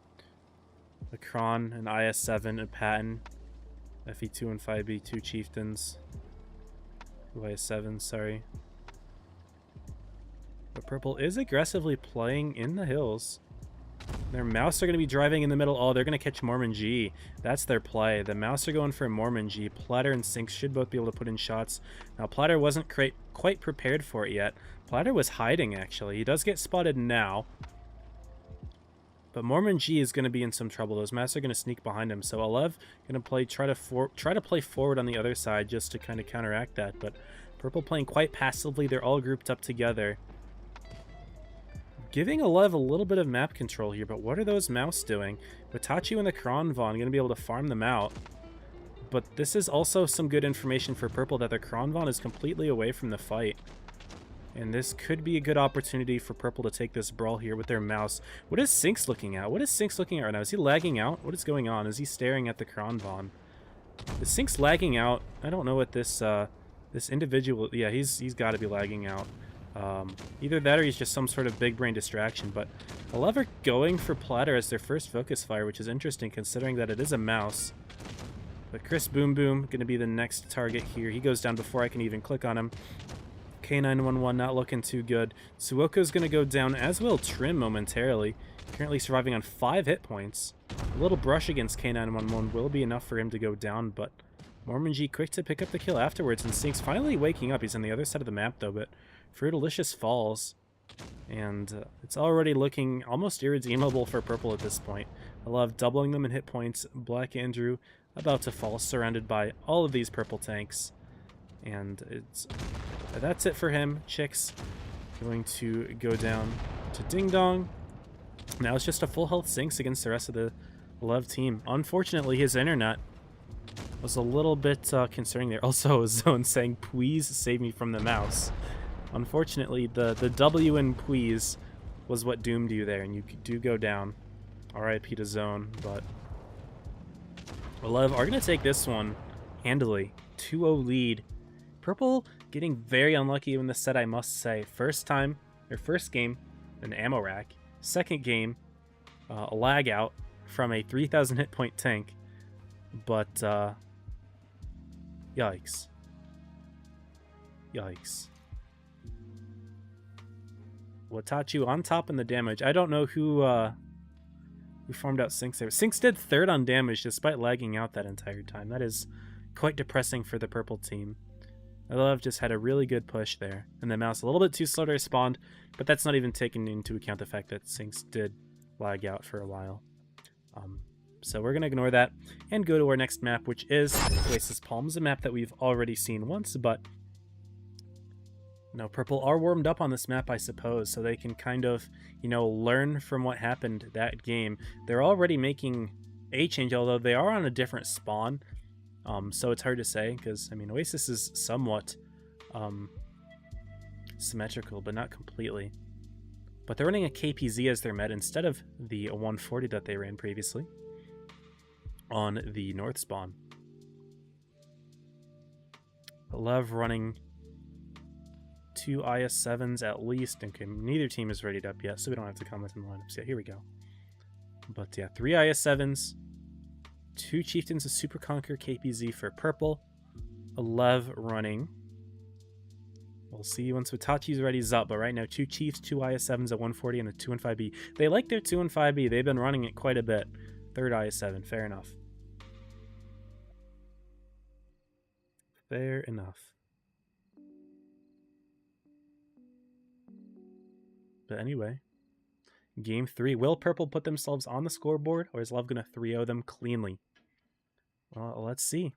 A Kron, an IS-7, a Patton, FE2 and 5B, 2 Chieftains. 2 IS-7s, sorry. But Purple is aggressively playing in the hills. Their mouse are going to be driving in the middle. Oh, they're going to catch Mormon G. That's their play. The mouse are going for Mormon G. Platter and Sinks should both be able to put in shots. Now, Platter wasn't quite prepared for it yet. Platter was hiding, actually. He does get spotted now. But Mormon G is going to be in some trouble. Those masks are going to sneak behind him. So Alev going to try to play forward on the other side just to kind of counteract that. But Purple playing quite passively. They're all grouped up together, giving Alev a little bit of map control here. But what are those mouse doing? Watachi and the Kronvon going to be able to farm them out. But this is also some good information for Purple that the Kronvon is completely away from the fight. And this could be a good opportunity for Purple to take this brawl here with their mouse. What is Sinks looking at? What is Sinks looking at right now? Is he lagging out? What is going on? Is he staring at the Kronvon? Is Sinks lagging out? I don't know what this this individual... Yeah, he's got to be lagging out. Either that or he's just some sort of big brain distraction. But Alev are going for Platter as their first focus fire, which is interesting considering that it is a mouse. But Chris Boom Boom going to be the next target here. He goes down before I can even click on him. K911 not looking too good. Suoko's going to go down, as will Trim momentarily. Currently surviving on 5 hit points. A little brush against K911 will be enough for him to go down, but Mormon G quick to pick up the kill afterwards, and Sinks finally waking up. He's on the other side of the map, though, but Fruitalicious falls. And it's already looking almost irredeemable for purple at this point. I love doubling them in hit points. Black Andrew about to fall, surrounded by all of these purple tanks. And that's it for him. Chick's going to go down to Ding Dong. Now it's just a full health Sinks against the rest of the Love team. Unfortunately, his internet was a little bit concerning there. Also, Zone saying, "Please save me from the mouse." Unfortunately, the W in "please" was what doomed you there, and you do go down. RIP to Zone, but Love are going to take this one handily. 2-0 lead. Purple getting very unlucky in this set, I must say. First game, an ammo rack. Second game, a lag out from a 3,000 hit point tank. But, yikes. Yikes. Watachu on top in the damage. I don't know who farmed out Sinks there. Sinks did third on damage despite lagging out that entire time. That is quite depressing for the purple team. I love just had a really good push there. And the mouse a little bit too slow to respond, but that's not even taking into account the fact that Sinks did lag out for a while. So we're going to ignore that and go to our next map, which is Oasis Palms, a map that we've already seen once, but no, purple are warmed up on this map, I suppose, so they can kind of, you know, learn from what happened that game. They're already making a change, although they are on a different spawn. So it's hard to say, because, I mean, Oasis is somewhat symmetrical, but not completely. But they're running a KPZ as their med instead of the 140 that they ran previously on the north spawn. I love running 2 IS-7s at least. Okay, neither team is readied up yet, so we don't have to comment on the lineups yet. Here we go. But yeah, 3 IS-7s. 2 Chieftains, a Super Conquer KPZ for purple. 11 running. We'll see once Watachi's ready up, but right now 2 Chiefs, 2 IS-7s at 140, and a 215B. They like their 215B. They've been running it quite a bit. 3rd IS-7, fair enough. Fair enough. But anyway, game 3. Will purple put themselves on the scoreboard, or is Love going to 3-0 them cleanly? Well, let's see.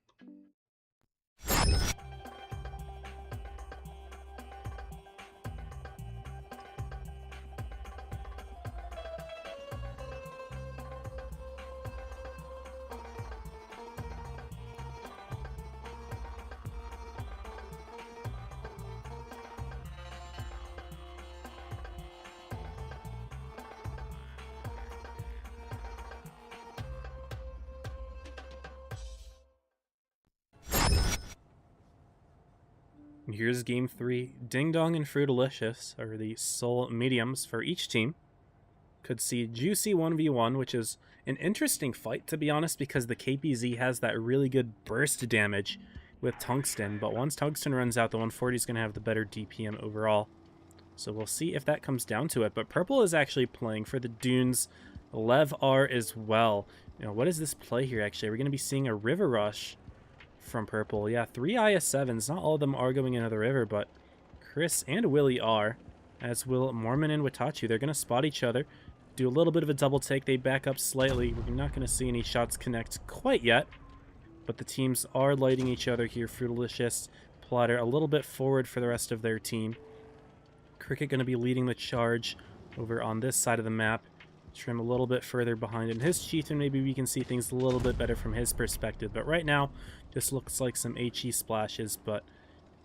Here's game 3. Ding Dong and Fruitalicious are the sole mediums for each team. Could see juicy 1v1, which is an interesting fight, to be honest, because the KPZ has that really good burst damage with Tungsten, but once Tungsten runs out, the 140 is going to have the better DPM overall. So we'll see if that comes down to it. But purple is actually playing for the Dunes. Lev are as well. You know, what is this play here, actually? We're going to be seeing a River Rush from purple. Yeah, 3 IS-7s. Not all of them are going into the river, but Chris and Willie are, as will Mormon and Watachu. They're going to spot each other, do a little bit of a double take. They back up slightly. We're not going to see any shots connect quite yet, but the teams are lighting each other here. Fruitalicious, Plotter a little bit forward for the rest of their team. Cricket going to be leading the charge over on this side of the map. Trim a little bit further behind in his Chieftain. Maybe we can see things a little bit better from his perspective, but right now just looks like some HE splashes. But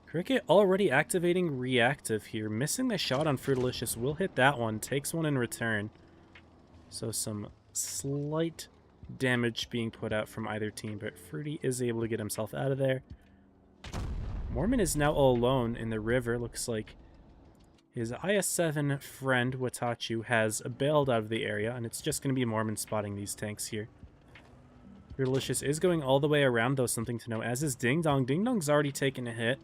Cricket already activating reactive here, missing the shot on Fruitalicious. Will hit that one, takes one in return, so some slight damage being put out from either team, but Fruity is able to get himself out of there. Mormon is now all alone in the river. Looks like his IS-7 friend, Watachu, has bailed out of the area, and it's just going to be Mormon spotting these tanks here. Fruitalicious is going all the way around, though, something to know, as is Ding Dong. Ding Dong's already taken a hit,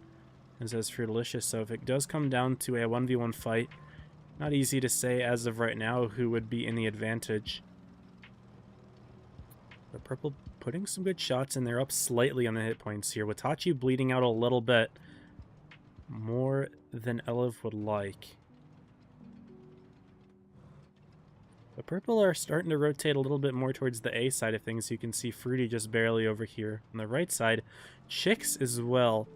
as is Fruitalicious, so if it does come down to a 1v1 fight, not easy to say as of right now who would be in the advantage. But purple putting some good shots, and they're up slightly on the hit points here. Watachu bleeding out a little bit more than Elev would like. But purple are starting to rotate a little bit more towards the A side of things. You can see Fruity just barely over here. On the right side, Chicks as well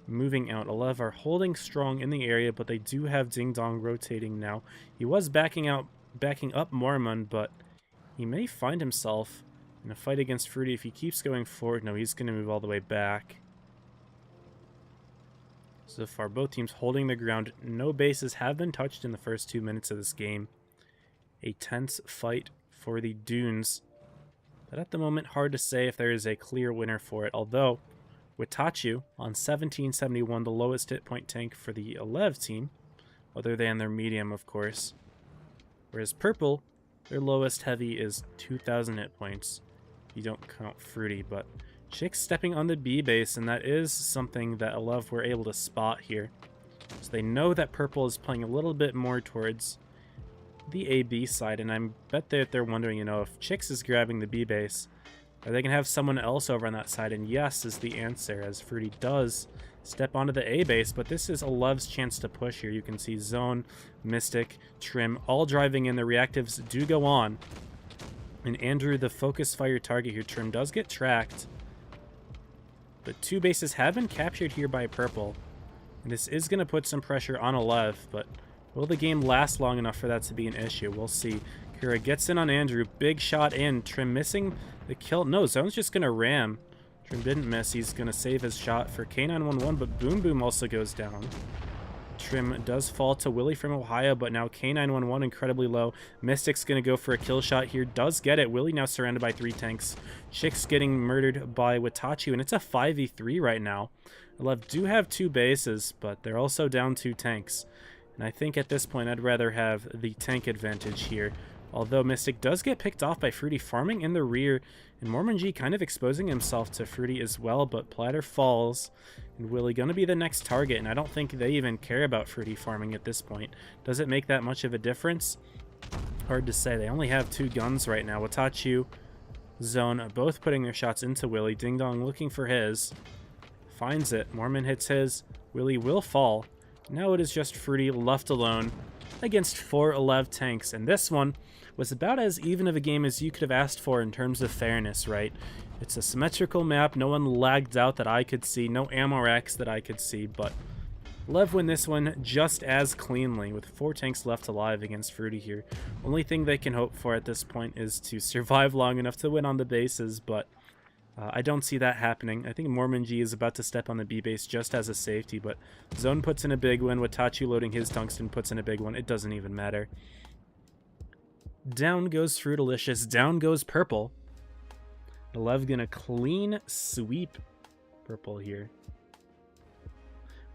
moving out. 11 are holding strong in the area, but they do have Ding Dong rotating now. He was backing up Mormon, but he may find himself in a fight against Fruity if he keeps going forward. No, he's going to move all the way back. So far, both teams holding the ground. No bases have been touched in the first 2 minutes of this game. A tense fight for the Dunes. But at the moment, hard to say if there is a clear winner for it. Although, Witachu on 1771, the lowest hit point tank for the Elev team. Other than their medium, of course. Whereas Purple, their lowest heavy is 2,000 hit points. You don't count Fruity, but Chicks stepping on the B base, and that is something that Elev were able to spot here. So they know that Purple is playing a little bit more towards the A-B side, and I bet that they're wondering, you know, if Chicks is grabbing the B base, are they going to have someone else over on that side? And yes is the answer, as Fruity does step onto the A base, but this is Elev's chance to push here. You can see Zone, Mystic, Trim, all driving in. The reactives do go on. And Andrew, the focus fire target here, Trim does get tracked. But 2 bases have been captured here by Purple. And this is going to put some pressure on Elev, but will the game last long enough for that to be an issue? We'll see. Kira gets in on Andrew. Big shot in. Trim missing the kill. No, Zone's just going to ram. Trim didn't miss. He's going to save his shot for K911, but Boom Boom also goes down. Trim does fall to Willie from Ohio, but now K911 incredibly low. Mystic's going to go for a kill shot here. Does get it. Willie now surrounded by 3 tanks. Chicks getting murdered by Witachu, and it's a 5v3 right now. Elev do have 2 bases, but they're also down 2 tanks. And I think at this point I'd rather have the tank advantage here. Although Mystic does get picked off by Fruity farming in the rear, and Mormon G kind of exposing himself to Fruity as well, but Platter falls, and Willie gonna be the next target, and I don't think they even care about Fruity farming at this point. Does it make that much of a difference? Hard to say. They only have 2 guns right now. Witachu, Zone, both putting their shots into Willie. Ding Dong looking for his. Finds it. Mormon hits his. Willie will fall. Now it is just Fruity left alone against 4 Elev tanks, and this one was about as even of a game as you could have asked for in terms of fairness, right? It's a symmetrical map, no one lagged out that I could see, no ammo racks that I could see, but Elev win this one just as cleanly with 4 tanks left alive against Fruity here. Only thing they can hope for at this point is to survive long enough to win on the bases, but I don't see that happening. I think Mormon G is about to step on the B base just as a safety, but Zone puts in a big one. Witachu loading his tungsten puts in a big one. It doesn't even matter. Down goes Fruitalicious. Down goes Purple. Elev gonna clean sweep Purple here.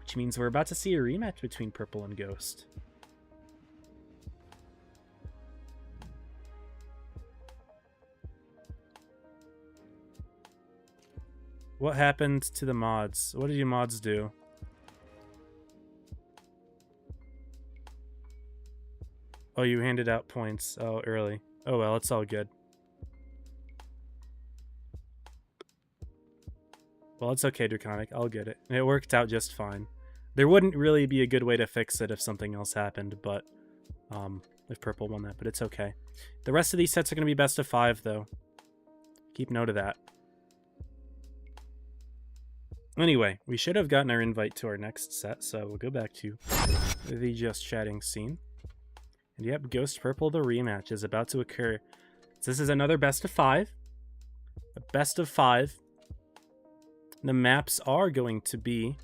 Which means we're about to see a rematch between Purple and Ghost. What happened to the mods? What did you mods do? Oh, you handed out points. Oh, early. Oh well, it's all good. Well, it's okay, Draconic. I'll get it. It worked out just fine. There wouldn't really be a good way to fix it if something else happened, but if Purple won that, but it's okay. The rest of these sets are going to be best of 5, though. Keep note of that. Anyway, we should have gotten our invite to our next set, so we'll go back to the Just Chatting scene. And yep, Ghost Purple, the rematch is about to occur. So this is another best of 5. A best of 5. The maps are going to be,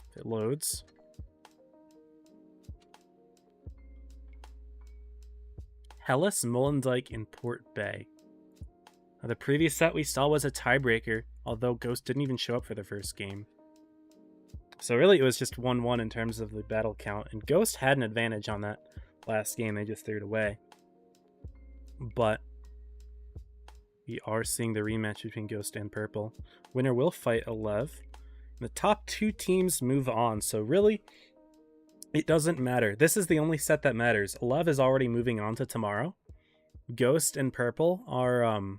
if it loads, Hellas, Molendyke, and Port Bay. Now, the previous set we saw was a tiebreaker, although Ghost didn't even show up for the first game. So really it was just 1-1 in terms of the battle count, and Ghost had an advantage on that last game, they just threw it away. But we are seeing the rematch between Ghost and Purple. Winner will fight Elev. The top 2 teams move on, so really it doesn't matter. This is the only set that matters. Elev is already moving on to tomorrow. Ghost and Purple are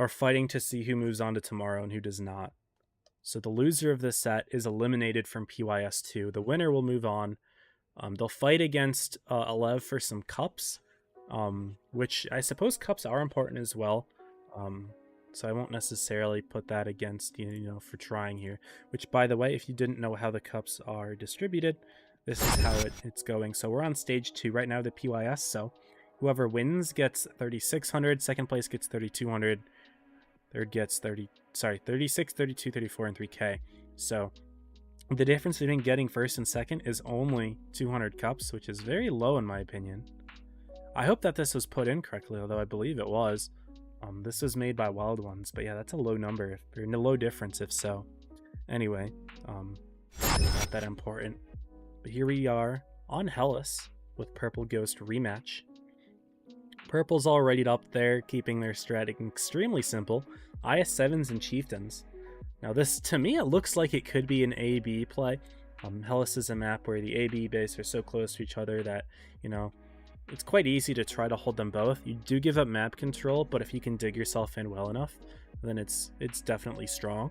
fighting to see who moves on to tomorrow and who does not. So the loser of this set is eliminated from PYS 2. The winner will move on They'll fight against Alev for some cups, which I suppose cups are important as well. So I won't necessarily put that against, you know, for trying here. Which, by the way, if you didn't know how the cups are distributed, this is how it's going. So we're on stage 2 right now, the PYS. So whoever wins gets 3,600. Second place gets 3,200. Third gets 36, 32, 34, and 3K. So the difference between getting first and second is only 200 cups, which is very low in my opinion. I hope that this was put in correctly, although I believe it was. This was made by Wild Ones, but yeah, that's a low number, or a low difference if so. Anyway, not that important. But here we are on Hellas with Purple Ghost rematch. Purple's already up there, keeping their strat extremely simple. IS-7s and Chieftains. Now this, to me, it looks like it could be an A-B play. Hellas is a map where the A-B base are so close to each other that, you know, it's quite easy to try to hold them both. You do give up map control, but if you can dig yourself in well enough, then it's definitely strong.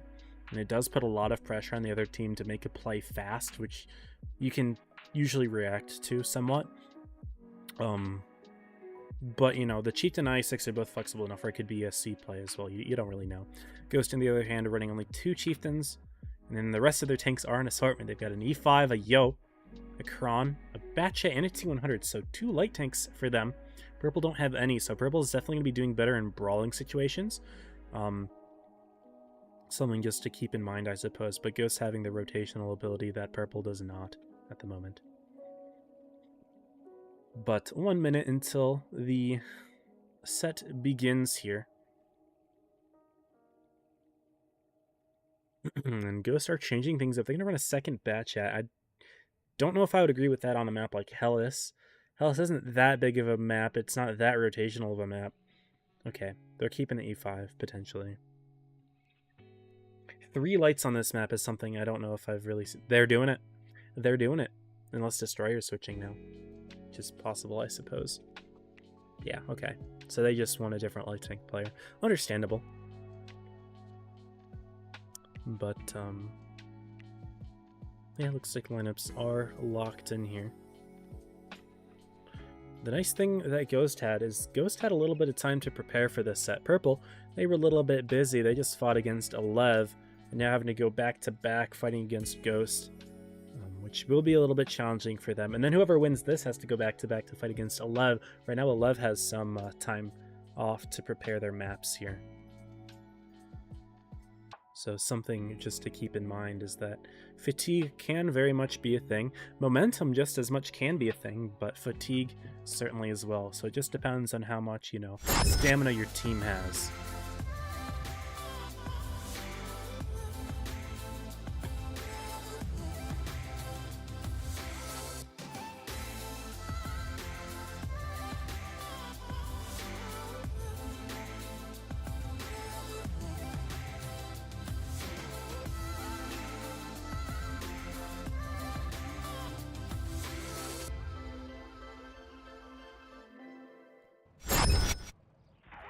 And it does put a lot of pressure on the other team to make a play fast, which you can usually react to somewhat. But, you know, the Chieftain and I6 are both flexible enough where it could be a C play as well. You don't really know. Ghost, on the other hand, are running only 2 Chieftains. And then the rest of their tanks are an assortment. They've got an E5, a Yo, a Kron, a Batcha, and a T100. So 2 light tanks for them. Purple don't have any, so Purple is definitely going to be doing better in brawling situations. Something just to keep in mind, I suppose. But Ghost having the rotational ability that Purple does not at the moment. But 1 minute until the set begins here. And Ghosts are changing things up. They're going to run a second batch at. I don't know if I would agree with that on a map like Hellas. Hellas isn't that big of a map. It's not that rotational of a map. Okay, they're keeping the E5, potentially. 3 lights on this map is something I don't know if I've really seen. They're doing it. They're doing it. Unless Destroyer's switching now. Which is possible, I suppose. Yeah, okay. So they just want a different light tank player. Understandable. But, yeah, looks like lineups are locked in here. The nice thing that Ghost had is Ghost had a little bit of time to prepare for this set. Purple, they were a little bit busy. They just fought against Alev, and now having to go back-to-back fighting against Ghost, which will be a little bit challenging for them. And then whoever wins this has to go back-to-back to fight against Alev. Right now, Alev has some time off to prepare their maps here. So something just to keep in mind is that fatigue can very much be a thing. Momentum just as much can be a thing, but fatigue certainly as well. So it just depends on how much, you know, stamina your team has.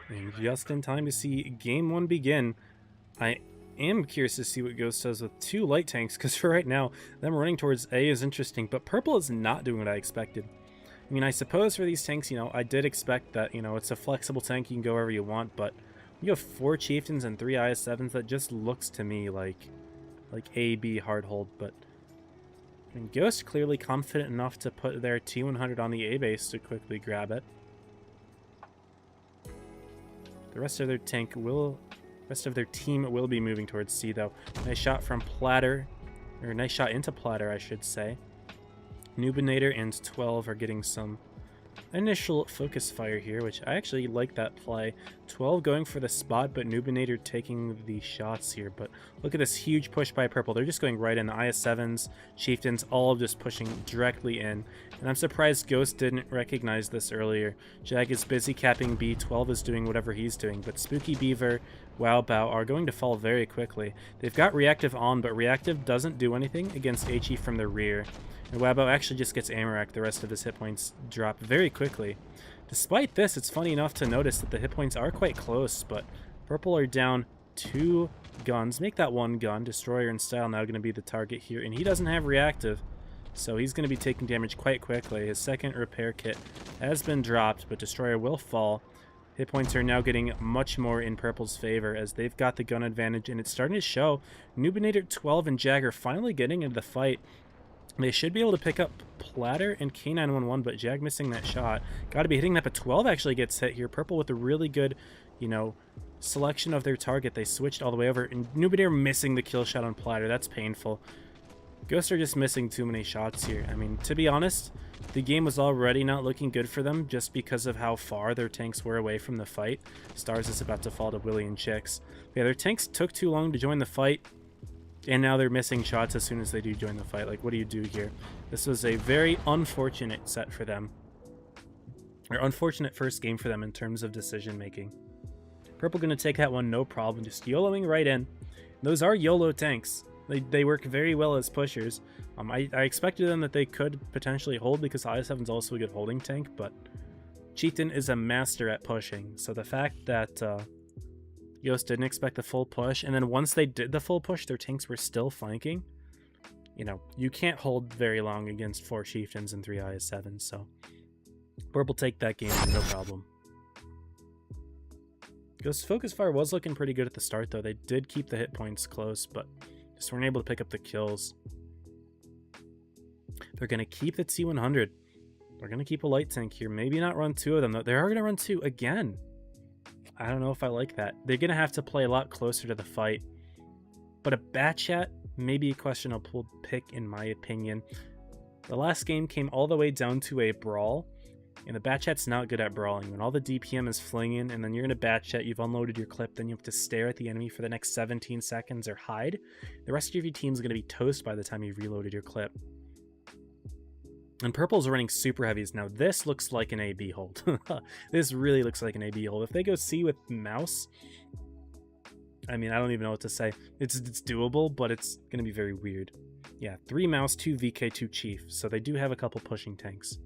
And just in time to see Game 1 begin. I am curious to see what Ghost does with 2 light tanks, because for right now, them running towards A is interesting, but Purple is not doing what I expected. I mean, I suppose for these tanks, you know, I did expect that, you know, it's a flexible tank, you can go wherever you want, but you have 4 Chieftains and 3 IS-7s, that just looks to me like A-B hard hold, but I mean, Ghost clearly confident enough to put their T100 on the A base to quickly grab it. The rest of their team will be moving towards C though. Nice shot from Platter, or nice shot into Platter, I should say. Nubinator and 12 are getting some initial focus fire here, which I actually like that play. 12 going for the spot, but Nubinator taking the shots here. But look at this huge push by Purple. They're just going right in. The IS-7s, Chieftains, all just pushing directly in. And I'm surprised Ghost didn't recognize this earlier. Jag is busy capping B, 12 is doing whatever he's doing, but Spooky Beaver, Wow Bao are going to fall very quickly. They've got Reactive on, but Reactive doesn't do anything against HE from the rear. And Wabo actually just gets Amarak. The rest of his hit points drop very quickly. Despite this, it's funny enough to notice that the hit points are quite close, but Purple are down 2 guns. Make that 1 gun. Destroyer and Style now going to be the target here, and he doesn't have Reactive. so he's going to be taking damage quite quickly. His second repair kit has been dropped, but Destroyer will fall. Hit points are now getting much more in Purple's favor as they've got the gun advantage, and it's starting to show. Noobinator 12 and Jagger finally getting into the fight. They should be able to pick up Platter and K911, but Jag missing that shot. Got to be hitting that, but 12 actually gets hit here. Purple with a really good, you know, selection of their target. They switched all the way over, and Noobinator missing the kill shot on Platter. That's painful. Ghosts are just missing too many shots here. I mean, to be honest, the game was already not looking good for them just because of how far their tanks were away from the fight. Stars is about to fall to Willie and Chicks. Yeah, their tanks took too long to join the fight, and now they're missing shots as soon as they do join the fight. Like, what do you do here? This was a very unfortunate set for them. Or unfortunate first game for them in terms of decision making. Purple going to take that one no problem, just YOLOing right in. Those are YOLO tanks. They work very well as pushers. I expected them that they could potentially hold because IS-7's also a good holding tank, but Chieftain is a master at pushing. So the fact that Yost didn't expect the full push, and then once they did the full push, their tanks were still flanking. You know, you can't hold very long against 4 Chieftains and 3 IS-7s, so Purple take that game, no problem. Ghost's focus fire was looking pretty good at the start, though. They did keep the hit points close, but just weren't able to pick up the kills. They're going to keep the T100. They're going to keep a light tank here. Maybe not run 2 of them, though. They are going to run 2 again. I don't know if I like that. They're going to have to play a lot closer to the fight. But a Batchat may be a questionable pick, in my opinion. The last game came all the way down to a brawl. And the Batchat's not good at brawling. When all the DPM is flinging, and then you're in a Batchat, you've unloaded your clip, then you have to stare at the enemy for the next 17 seconds or hide. The rest of your team's going to be toast by the time you've reloaded your clip. And Purple's running super heavies. Now, this looks like an AB hold. This really looks like an AB hold. If they go C with Mouse, I mean, I don't even know what to say. It's doable, but it's going to be very weird. Yeah, 3 Mouse, 2 VK, 2 Chief. So they do have a couple pushing tanks.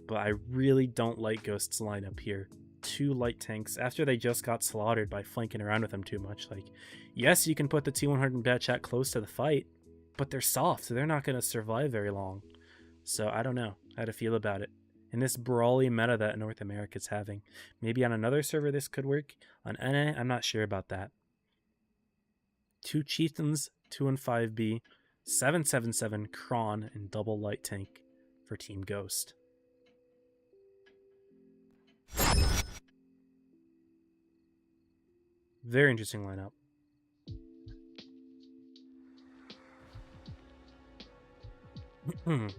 But I really don't like Ghost's lineup here. 2 light tanks after they just got slaughtered by flanking around with them too much. Like, yes, you can put the T100 and Batchat close to the fight, but they're soft, so they're not going to survive very long. So I don't know how to feel about it. In this brawly meta that North America's having. Maybe on another server this could work. On NA, I'm not sure about that. 2 Chieftains, 2 and 5B, 777, Kron, and double light tank for Team Ghost. Very interesting lineup. Well,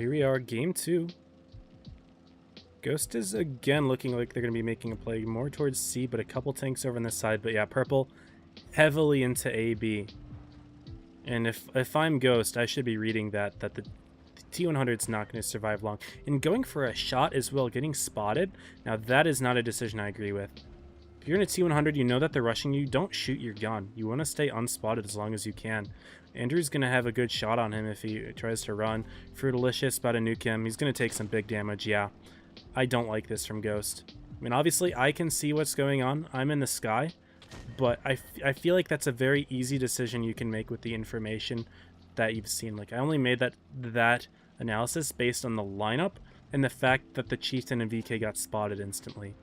here we are, game 2. Ghost is again looking like they're going to be making a play more towards C, but a couple tanks over on this side. But yeah, Purple heavily into AB. And if I'm Ghost, I should be reading that the T100's not going to survive long. And going for a shot as well, getting spotted. Now that is not a decision I agree with. If you're in a T100, you know that they're rushing you. Don't shoot your gun. You want to stay unspotted as long as you can. Andrew's going to have a good shot on him if he tries to run. Fruitalicious about to nuke him. He's going to take some big damage. Yeah, I don't like this from Ghost. I mean, obviously, I can see what's going on. I'm in the sky. But I feel like that's a very easy decision you can make with the information that you've seen. Like, I only made that analysis based on the lineup and the fact that the Chieftain and VK got spotted instantly.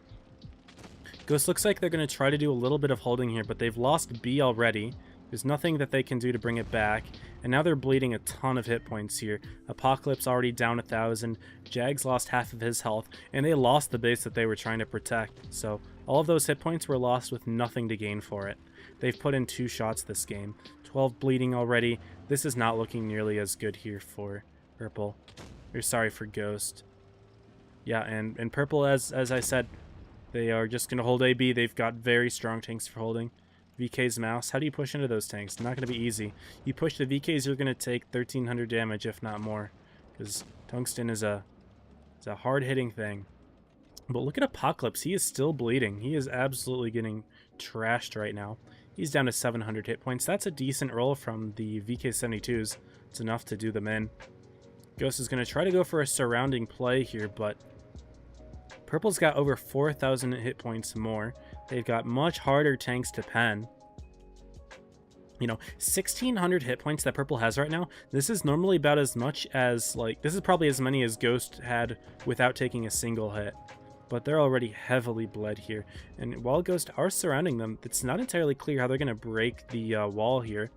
Ghost looks like they're going to try to do a little bit of holding here, but they've lost B already. There's nothing that they can do to bring it back, and now they're bleeding a ton of hit points here. Apocalypse already down 1,000, Jags lost half of his health, and they lost the base that they were trying to protect. So all of those hit points were lost with nothing to gain for it. They've put in 2 shots this game. 12 bleeding already. This is not looking nearly as good here for Purple. Or sorry, for Ghost. Yeah, and Purple, as I said, they are just going to hold AB. They've got very strong tanks for holding. VK's Mouse. How do you push into those tanks? Not going to be easy. You push the VKs, you're going to take 1,300 damage, if not more. Because Tungsten is a hard-hitting thing. But look at Apocalypse. He is still bleeding. He is absolutely getting trashed right now. He's down to 700 hit points. That's a decent roll from the VK72s. It's enough to do them in. Ghost is going to try to go for a surrounding play here, but Purple's got over 4,000 hit points more. They've got much harder tanks to pen. You know, 1,600 hit points that Purple has right now. This is normally about as much as, like, this is probably as many as Ghost had without taking a single hit. But they're already heavily bled here. And while Ghost are surrounding them, it's not entirely clear how they're going to break the wall here.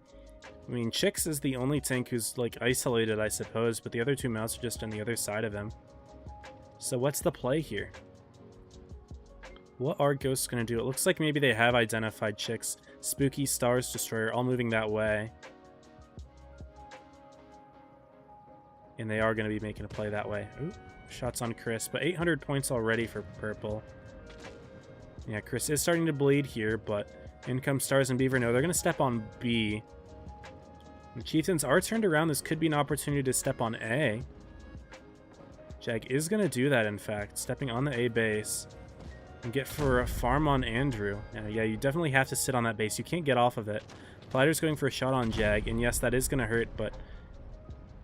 I mean, Chix is the only tank who's, like, isolated, I suppose, but the other two mounts are just on the other side of him. So what's the play here? What are Ghosts going to do? It looks like maybe they have identified Chix. Spooky, Stars Destroyer, all moving that way. And they are going to be making a play that way. Ooh, shots on Chris, but 800 points already for Purple. Yeah, Chris is starting to bleed here, but in come Stars and Beaver. No, they're going to step on B. The Chieftains are turned around. This could be an opportunity to step on A. Jag is going to do that, in fact, stepping on the A base. And get for a farm on Andrew. Yeah, you definitely have to sit on that base. You can't get off of it. Platter's going for a shot on Jag, and yes, that is going to hurt, but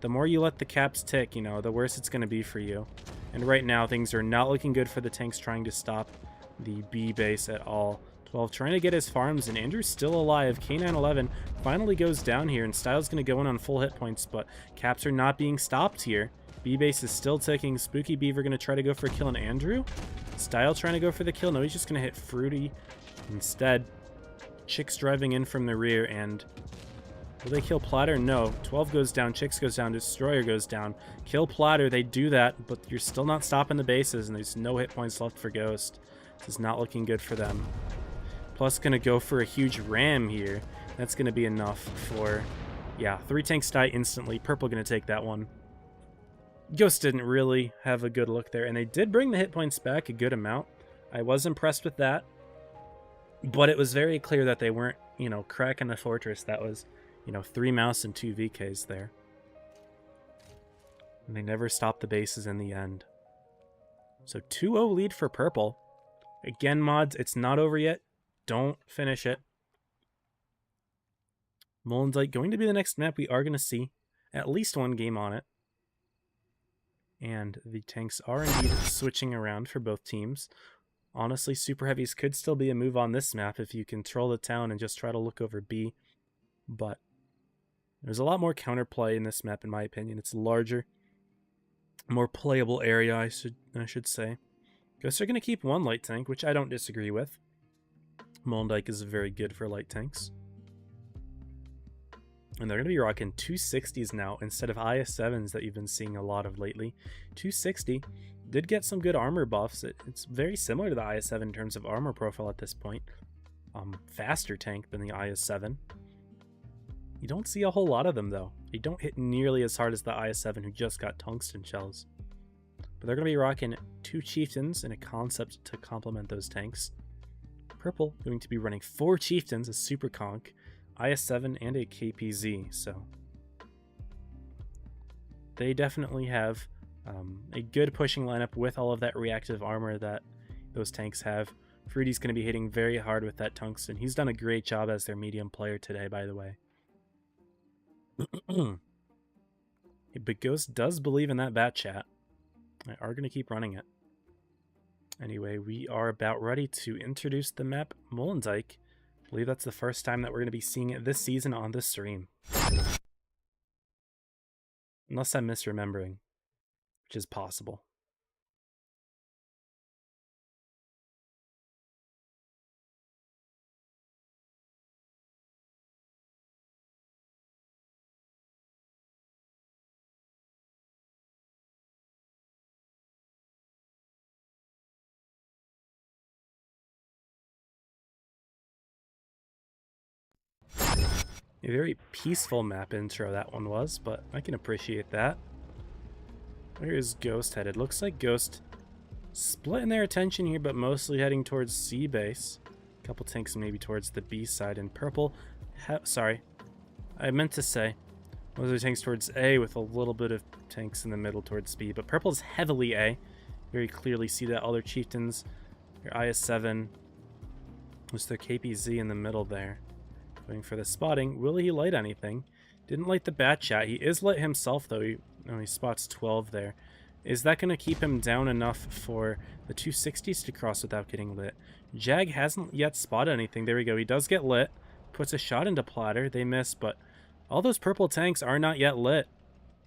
the more you let the caps tick, you know, the worse it's going to be for you. And right now, things are not looking good for the tanks trying to stop the B base at all. 12 trying to get his farms, and Andrew's still alive. K911 finally goes down here, and Style's going to go in on full hit points, but caps are not being stopped here. B base is still ticking. Spooky Beaver going to try to go for a kill on Andrew. Style trying to go for the kill. No, he's just going to hit Fruity instead. Chix driving in from the rear, and will they kill Platter? No. 12 goes down, Chix goes down, Destroyer goes down. Kill Platter, they do that, but you're still not stopping the bases, and there's no hit points left for Ghost. This is not looking good for them. Plus going to go for a huge ram here. That's going to be enough for, yeah, 3 tanks die instantly. Purple going to take that one. Ghost didn't really have a good look there, and they did bring the hit points back a good amount. I was impressed with that, but it was very clear that they weren't, you know, cracking the fortress. That was, you know, 3 mouse and 2 VKs there. And they never stopped the bases in the end. So 2-0 lead for Purple. Again, mods, it's not over yet. Don't finish it. Mullendyke going to be the next map. We are going to see at least one game on it. And the tanks are indeed switching around for both teams. Honestly, Super Heavies could still be a move on this map if you control the town and just try to look over B. But there's a lot more counterplay in this map, in my opinion. It's a larger, more playable area, I should say. Ghosts are going to keep 1 light tank, which I don't disagree with. Mullendyke is very good for light tanks. And they're going to be rocking 260s now instead of IS-7s that you've been seeing a lot of lately. 260 did get some good armor buffs. It's very similar to the IS-7 in terms of armor profile at this point. Faster tank than the IS-7. You don't see a whole lot of them, though. They don't hit nearly as hard as the IS-7 who just got tungsten shells. But they're going to be rocking 2 Chieftains and a concept to complement those tanks. Purple going to be running 4 Chieftains, a Super Conch, IS-7, and a KPZ, so they definitely have a good pushing lineup with all of that reactive armor that those tanks have. Fruity's going to be hitting very hard with that tungsten. He's done a great job as their medium player today, by the way. But Ghost does believe in that bat chat. They are going to keep running it. Anyway, we are about ready to introduce the map Mullendyke. I believe that's the first time that we're going to be seeing it this season on this stream. Unless I'm misremembering, which is possible. A very peaceful map intro that one was, but I can appreciate that. Where is Ghost headed? Looks like Ghost splitting their attention here, but mostly heading towards C base. A couple tanks maybe towards the B side, and Purple... sorry. I meant to say those are tanks towards A with a little bit of tanks in the middle towards B, but Purple's heavily A. Very clearly see that all their Chieftains, their IS-7, was their KPZ in the middle there. Going for the spotting. Will he light anything? Didn't light the bat chat. He is lit himself, though. He spots 12 there. Is that going to keep him down enough for the 260s to cross without getting lit? Jag hasn't yet spotted anything. There we go. He does get lit. Puts a shot into Platter. They miss, but all those purple tanks are not yet lit.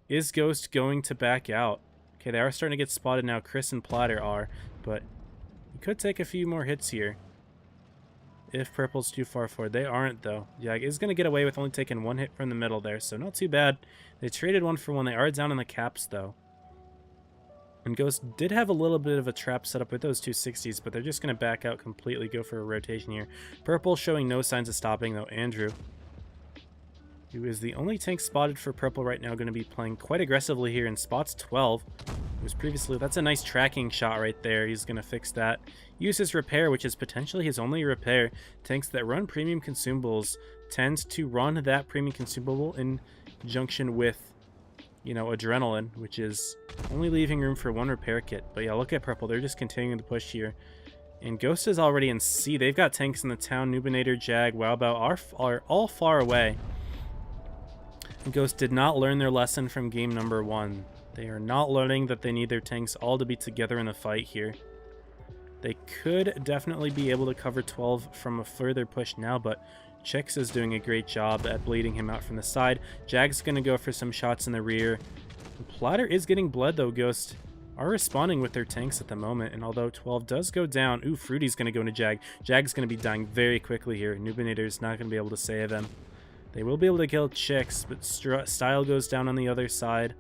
Is Ghost going to back out? Okay, they are starting to get spotted now. Chris and Platter are, but he could take a few more hits here if purple's too far forward. They aren't, though. Jag is going to get away with only taking one hit from the middle there, so not too bad. They traded one for one. They are down in the caps, though. And Ghost did have a little bit of a trap set up with those 260s, but they're just going to back out completely, go for a rotation here. Purple showing no signs of stopping, though. Andrew, who is the only tank spotted for purple right now, going to be playing quite aggressively here in spots 12. Was previously, that's a nice tracking shot right there. He's going to fix that. Use his repair, which is potentially his only repair. Tanks that run premium consumables tend to run that premium consumable in conjunction with, you know, adrenaline, which is only leaving room for one repair kit. But yeah, look at purple. They're just continuing to push here. And Ghost is already in C. They've got tanks in the town. Nubinator, Jag, Wowbow are all far away. And Ghost did not learn their lesson from game number 1. They are not learning that they need their tanks all to be together in the fight here. They could definitely be able to cover 12 from a further push now, but Chix is doing a great job at bleeding him out from the side. Jag's going to go for some shots in the rear. Platter is getting bled, though. Ghost are responding with their tanks at the moment, and although 12 does go down, ooh, Fruity's going to go into Jag. Jag's going to be dying very quickly here. Nubinator's not going to be able to save him. They will be able to kill Chix, but Style goes down on the other side.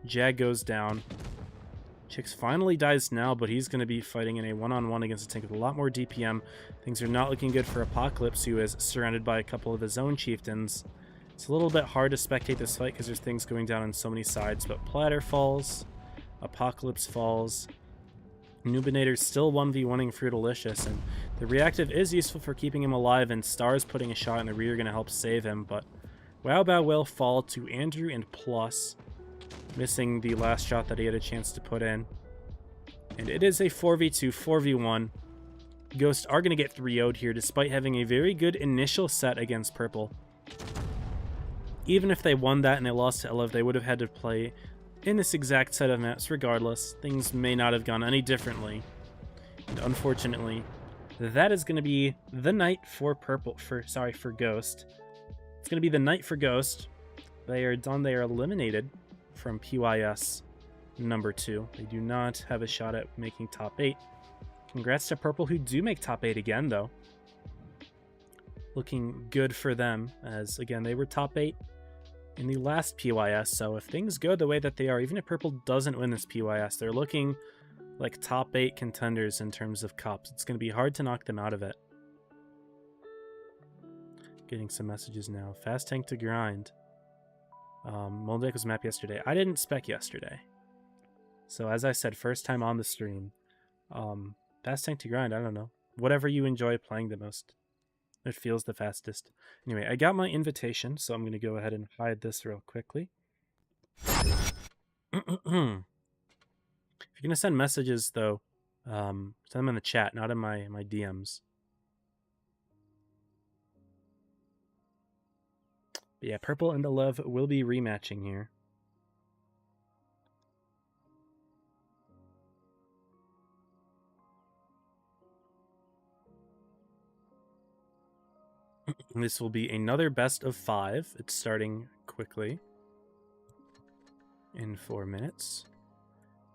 Jag goes down. Chix finally dies now, but he's going to be fighting in a one-on-one against a tank with a lot more DPM. Things are not looking good for Apocalypse, who is surrounded by a couple of his own chieftains. It's a little bit hard to spectate this fight because there's things going down on so many sides, but Platter falls. Apocalypse falls. Nubinator's still 1v1ing Fruitalicious, and the reactive is useful for keeping him alive, and Star's putting a shot in the rear going to help save him, but Wowbow will fall to Andrew and Plus, missing the last shot that he had a chance to put in. And it is a 4v2, 4v1. Ghosts are going to get 3-0'd here, despite having a very good initial set against Purple. Even if they won that and they lost to Elev, they would have had to play in this exact set of maps regardless. Things may not have gone any differently. And unfortunately, that is going to be the night for for Ghost. It's going to be the night for Ghost. They are done. They are eliminated from PYS number 2. They do not have a shot at making top 8. Congrats to Purple, who do make top 8 again, though. Looking good for them, as, again, they were top 8 in the last PYS, so if things go the way that they are, even if Purple doesn't win this PYS, they're looking like top 8 contenders in terms of cups. It's going to be hard to knock them out of it. Getting some messages now. Fast tank to grind. Moldeck was map yesterday. I didn't spec yesterday. So as I said, first time on the stream. Fast tank to grind, I don't know. Whatever you enjoy playing the most. It feels the fastest. Anyway, I got my invitation, so I'm going to go ahead and hide this real quickly. If you're going to send messages, though, send them in the chat, not in my DMs. But yeah, Purple and Elev will be rematching here. This will be another best of 5. It's starting quickly in 4 minutes.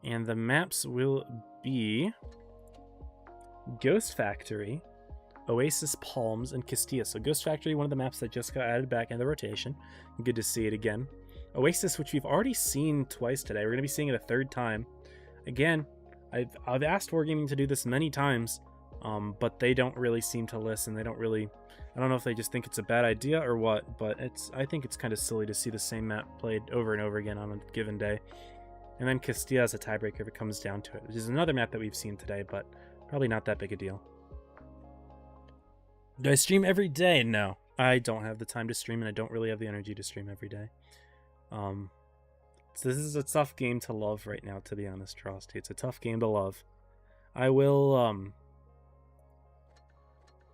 And the maps will be Ghost Factory, Oasis Palms, and Castilla. So Ghost Factory, one of the maps that just got added back in the rotation. Good to see it again. Oasis, which we've already seen twice today. We're going to be seeing it a third time. Again, I've asked Wargaming to do this many times, but they don't really seem to listen. They don't really... I don't know if they just think it's a bad idea or what, but I think it's kind of silly to see the same map played over and over again on a given day. And then Castilla as a tiebreaker if it comes down to it, which is another map that we've seen today, but probably not that big a deal. Do I stream every day? No. I don't have the time to stream, and I don't really have the energy to stream every day. So this is a tough game to love right now, to be honest, Frosty. It's a tough game to love. I will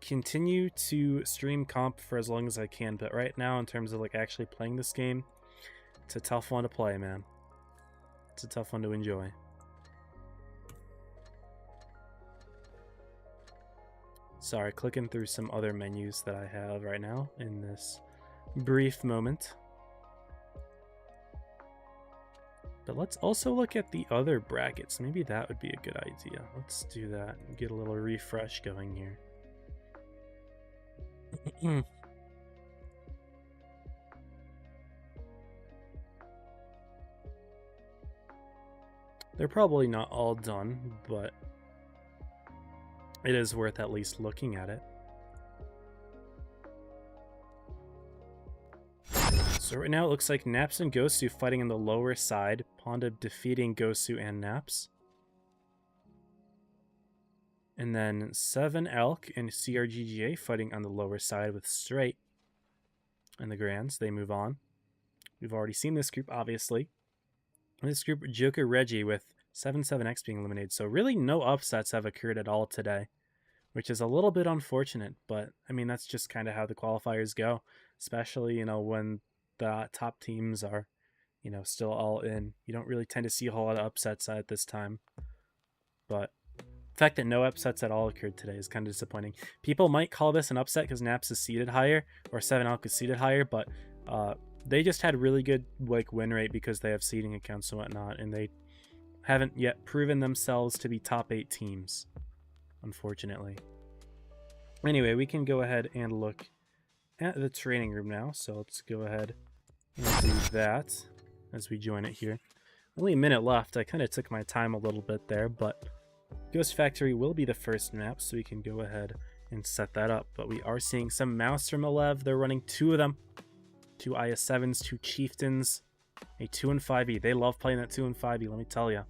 continue to stream comp for as long as I can, but right now, in terms of like actually playing this game, it's a tough one to play, man. It's a tough one to enjoy. Sorry, clicking through some other menus that I have right now in this brief moment. But let's also look at the other brackets. Maybe that would be a good idea. Let's do that and get a little refresh going here. They're probably not all done, but it is worth at least looking at it. So right now it looks like Naps and Gosu fighting on the lower side, Ponda defeating Gosu and Naps. And then 7 Elk and CRGGA fighting on the lower side with Straight in the Grands. They move on. We've already seen this group, obviously. In this group, Joker Reggie with 7-7X being eliminated. So really no upsets have occurred at all today, which is a little bit unfortunate. But, I mean, that's just kind of how the qualifiers go, especially, you know, when the top teams are, you know, still all in. You don't really tend to see a whole lot of upsets at this time. But the fact that no upsets at all occurred today is kind of disappointing. People might call this an upset because Naps is seated higher, or 7Elk is seated higher, but they just had really good like win rate because they have seeding accounts and whatnot, and they haven't yet proven themselves to be top 8 teams, unfortunately. Anyway, we can go ahead and look at the training room now, so let's go ahead and do that as we join it here. Only a minute left. I kind of took my time a little bit there, but Ghost Factory will be the first map, so we can go ahead and set that up. But we are seeing some mouse from Elev. They're running 2 of them. 2 IS-7s, 2 Chieftains, a 2 and 5E. They love playing that 2 and 5E, let me tell you.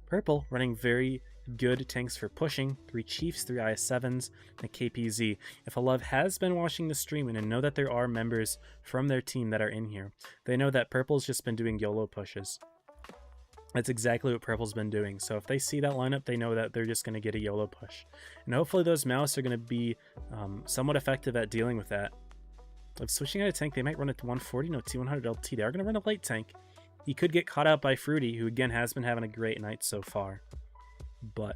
Purple running very good tanks for pushing, 3 Chiefs, 3 IS-7s, and a KPZ. If Elev has been watching the stream and know that there are members from their team that are in here, they know that Purple's just been doing YOLO pushes. That's exactly what Purple's been doing. So if they see that lineup, they know that they're just going to get a YOLO push. And hopefully those mouse are going to be somewhat effective at dealing with that. If switching out a tank, they might run a 140, no T100 LT. They are going to run a light tank. He could get caught out by Fruity, who again has been having a great night so far. But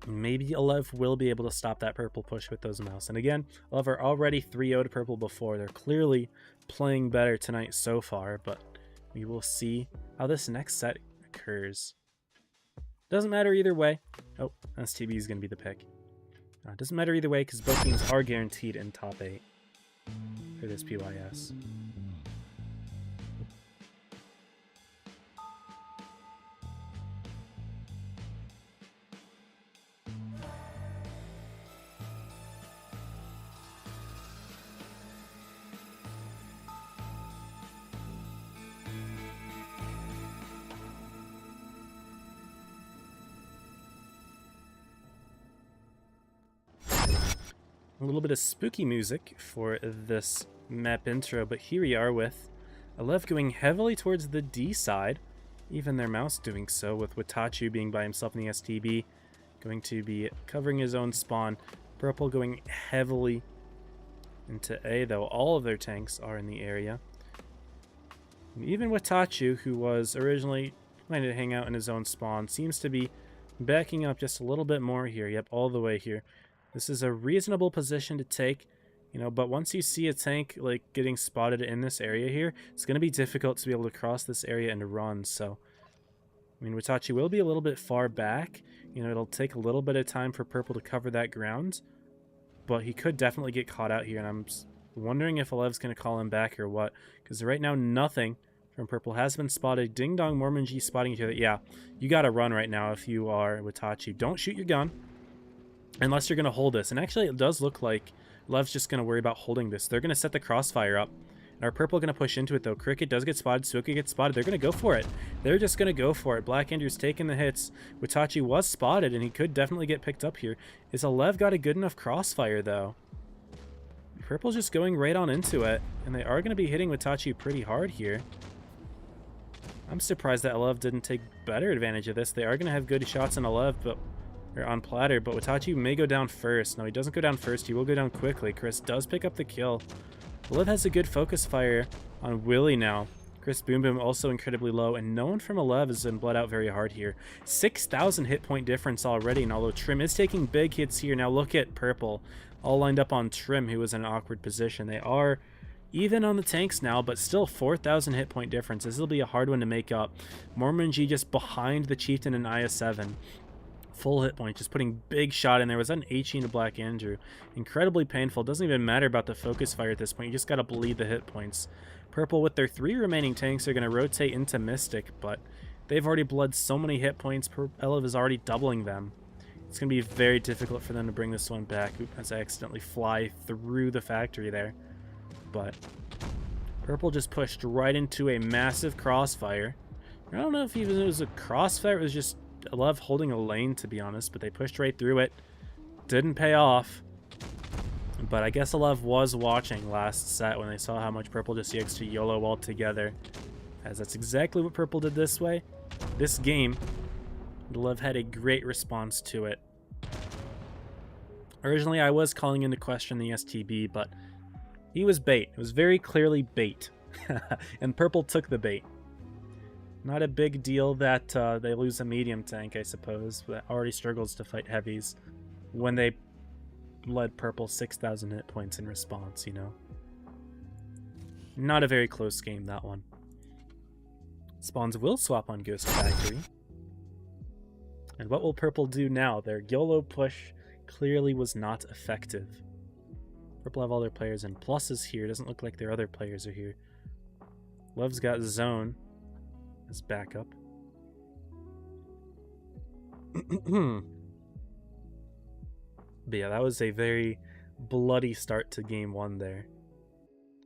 maybe Elev will be able to stop that purple push with those mouse. And again, Elev are already 3-0'd purple before. They're clearly playing better tonight so far, but we will see how this next set occurs. Doesn't matter either way. Oh, STB is going to be the pick. Doesn't matter either way because both teams are guaranteed in top 8 for this PYS. A little bit of spooky music for this map intro, but here we are with Elev going heavily towards the D side, even their mouse doing so, with Watachu being by himself in the STB, going to be covering his own spawn. Purple going heavily into A, though all of their tanks are in the area. And even Watachu, who was originally planning to hang out in his own spawn, seems to be backing up just a little bit more here. Yep, all the way here. This is a reasonable position to take, you know, but once you see a tank like getting spotted in this area here, it's going to be difficult to be able to cross this area and run. So, I mean, Watachi will be a little bit far back. You know, it'll take a little bit of time for Purple to cover that ground, but he could definitely get caught out here, and I'm wondering if Elev's going to call him back or what, because right now nothing from Purple has been spotted. Ding Dong, Mormon G spotting each other. Yeah, you got to run right now if you are Watachi. Don't shoot your gun unless you're going to hold this. And actually, it does look like Lev's just going to worry about holding this. They're going to set the crossfire up. And our Purple going to push into it, though. Cricket does get spotted. Suki gets spotted. They're going to go for it. They're just going to go for it. Black Andrew's taking the hits. Watachi was spotted, and he could definitely get picked up here. Is Lev got a good enough crossfire, though? Purple's just going right on into it. And they are going to be hitting Watachi pretty hard here. I'm surprised that Elev didn't take better advantage of this. They are going to have good shots on Elev, but or on platter, but Watachi may go down first. No, he doesn't go down first. He will go down quickly. Chris does pick up the kill. Olive has a good focus fire on Willie now. Chris Boom Boom also incredibly low, and no one from Olev has been bled out very hard here. 6,000 hit point difference already, and although Trim is taking big hits here, now look at Purple, all lined up on Trim, who was in an awkward position. They are even on the tanks now, but still 4,000 hit point difference. This will be a hard one to make up. Mormon G just behind the Chieftain and IS-7. Full hit point, just putting big shot in there. Was that an H to Black Andrew? Incredibly painful. Doesn't even matter about the focus fire at this point. You just got to bleed the hit points. Purple, with their 3 remaining tanks, are going to rotate into Mystic, but they've already bled so many hit points. Elev is already doubling them. It's going to be very difficult for them to bring this one back. Oop, as I accidentally fly through the factory there. But Purple just pushed right into a massive crossfire. I don't know if even it was a crossfire. It was just Elev holding a lane, to be honest, but they pushed right through it. Didn't pay off. But I guess Elev was watching last set when they saw how much Purple just EX to YOLO altogether, as that's exactly what Purple did this way. This game, Elev had a great response to it. Originally, I was calling into question the STB, but he was bait. It was very clearly bait. And Purple took the bait. Not a big deal that they lose a medium tank, I suppose, that already struggles to fight heavies when they led Purple 6,000 hit points in response, you know. Not a very close game, that one. Spawns will swap on Ghost Factory. And what will Purple do now? Their YOLO push clearly was not effective. Purple have all their players in pluses here. Doesn't look like their other players are here. Love's got Zone as backup. But yeah, that was a very bloody start to game 1 there.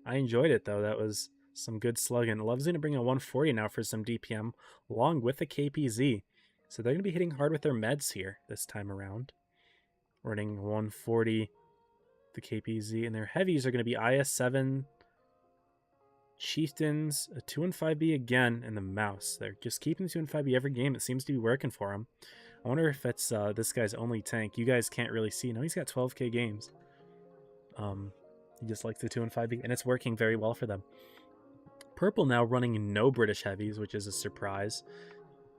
I enjoyed it, though. That was some good slugging. Love's going to bring a 140 now for some DPM, along with the KPZ. So they're going to be hitting hard with their meds here this time around. Running 140, the KPZ, and their heavies are going to be IS-7, Chieftains, a 2-5B again, and the Mouse. They're just keeping the 2-5B every game. It seems to be working for them. I wonder if it's this guy's only tank. You guys can't really see. No, he's got 12k games. He just likes the 2-5B, and it's working very well for them. Purple now running no British heavies, which is a surprise.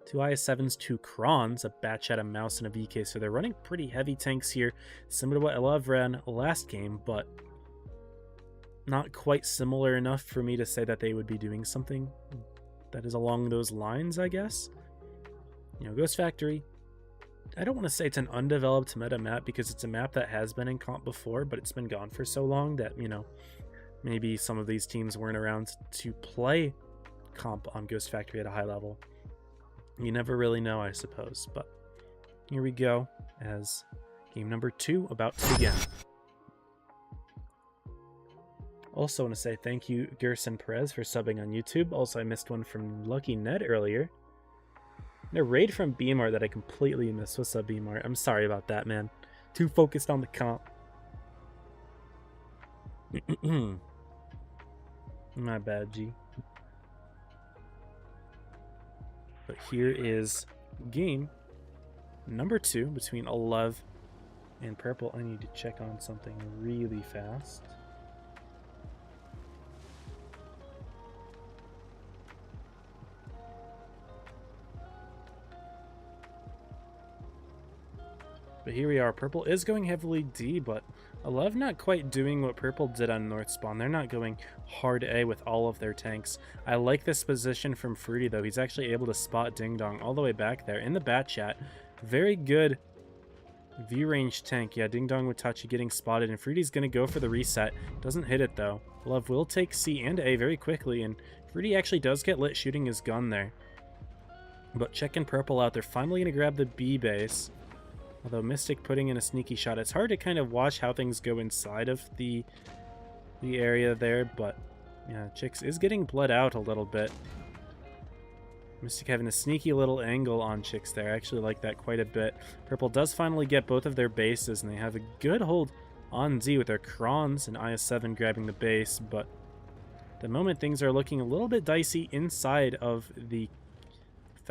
2 IS-7s, 2 Krons, a Batchat, a Mouse, and a VK. So they're running pretty heavy tanks here, similar to what Elev ran last game, but not quite similar enough for me to say that they would be doing something that is along those lines, I guess. You know, Ghost Factory, I don't want to say it's an undeveloped meta map because it's a map that has been in comp before, but it's been gone for so long that, you know, maybe some of these teams weren't around to play comp on Ghost Factory at a high level. You never really know, I suppose. But here we go as game number 2 about to begin. Also want to say thank you, Gerson Perez, for subbing on YouTube. Also, I missed one from Lucky Ned earlier. And a raid from Beamar that I completely missed. What's up, Beamar? I'm sorry about that, man. Too focused on the comp. My bad, G. But here is game number 2 between Elev and Purple. I need to check on something really fast. But here we are. Purple is going heavily D, but Elev not quite doing what Purple did on North Spawn. They're not going hard A with all of their tanks. I like this position from Fruity, though. He's actually able to spot Ding Dong all the way back there in the Batchat. Very good view range tank. Yeah, Ding Dong with Tachi getting spotted, and Fruity's going to go for the reset. Doesn't hit it, though. Elev will take C and A very quickly, and Fruity actually does get lit shooting his gun there. But checking Purple out. They're finally going to grab the B base. Although Mystic putting in a sneaky shot. It's hard to kind of watch how things go inside of the area there, but yeah, Chicks is getting bled out a little bit. Mystic having a sneaky little angle on Chicks there. I actually like that quite a bit. Purple does finally get both of their bases, and they have a good hold on Z with their Krons and IS-7 grabbing the base, but at the moment things are looking a little bit dicey inside of the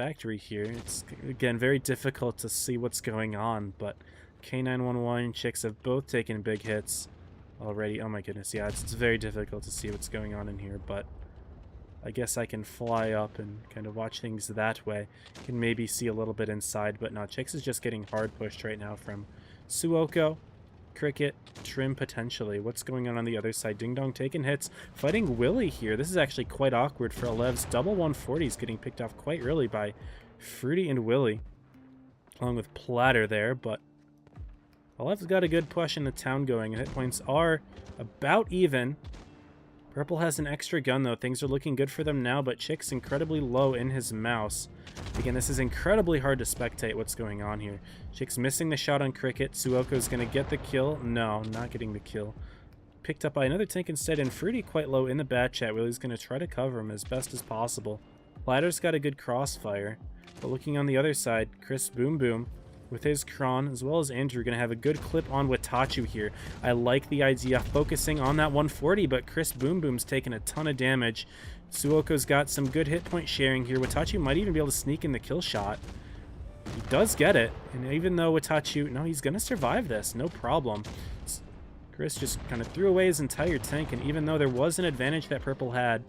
factory here. It's, again, very difficult to see what's going on, but K911 and Chicks have both taken big hits already. Oh my goodness, yeah, it's very difficult to see what's going on in here, but I guess I can fly up and kind of watch things that way. Can maybe see a little bit inside, but no, Chicks is just getting hard pushed right now from Suoko, Cricket, Trim potentially. What's going on the other side? Ding Dong taking hits, fighting Willie here. This is actually quite awkward for Alev's double 140s getting picked off quite early by Fruity and Willie, along with Platter there, but Alev's got a good push in the town going, and hit points are about even. Purple has an extra gun, though. Things are looking good for them now, but Chick's incredibly low in his mouse. Again, this is incredibly hard to spectate what's going on here. Chick's missing the shot on Cricket. Suoko's going to get the kill. No, not getting the kill. Picked up by another tank instead, and Fruity quite low in the bat chat. Willie's going to try to cover him as best as possible. Platter's got a good crossfire, but looking on the other side, Chris Boom Boom with his Kron, as well as Andrew, going to have a good clip on Watachu here. I like the idea focusing on that 140, but Chris Boom Boom's taking a ton of damage. Suoko's got some good hit point sharing here. Watachu might even be able to sneak in the kill shot. He does get it, and even though Watachu, no, he's going to survive this, no problem. Chris just kind of threw away his entire tank, and even though there was an advantage that Purple had,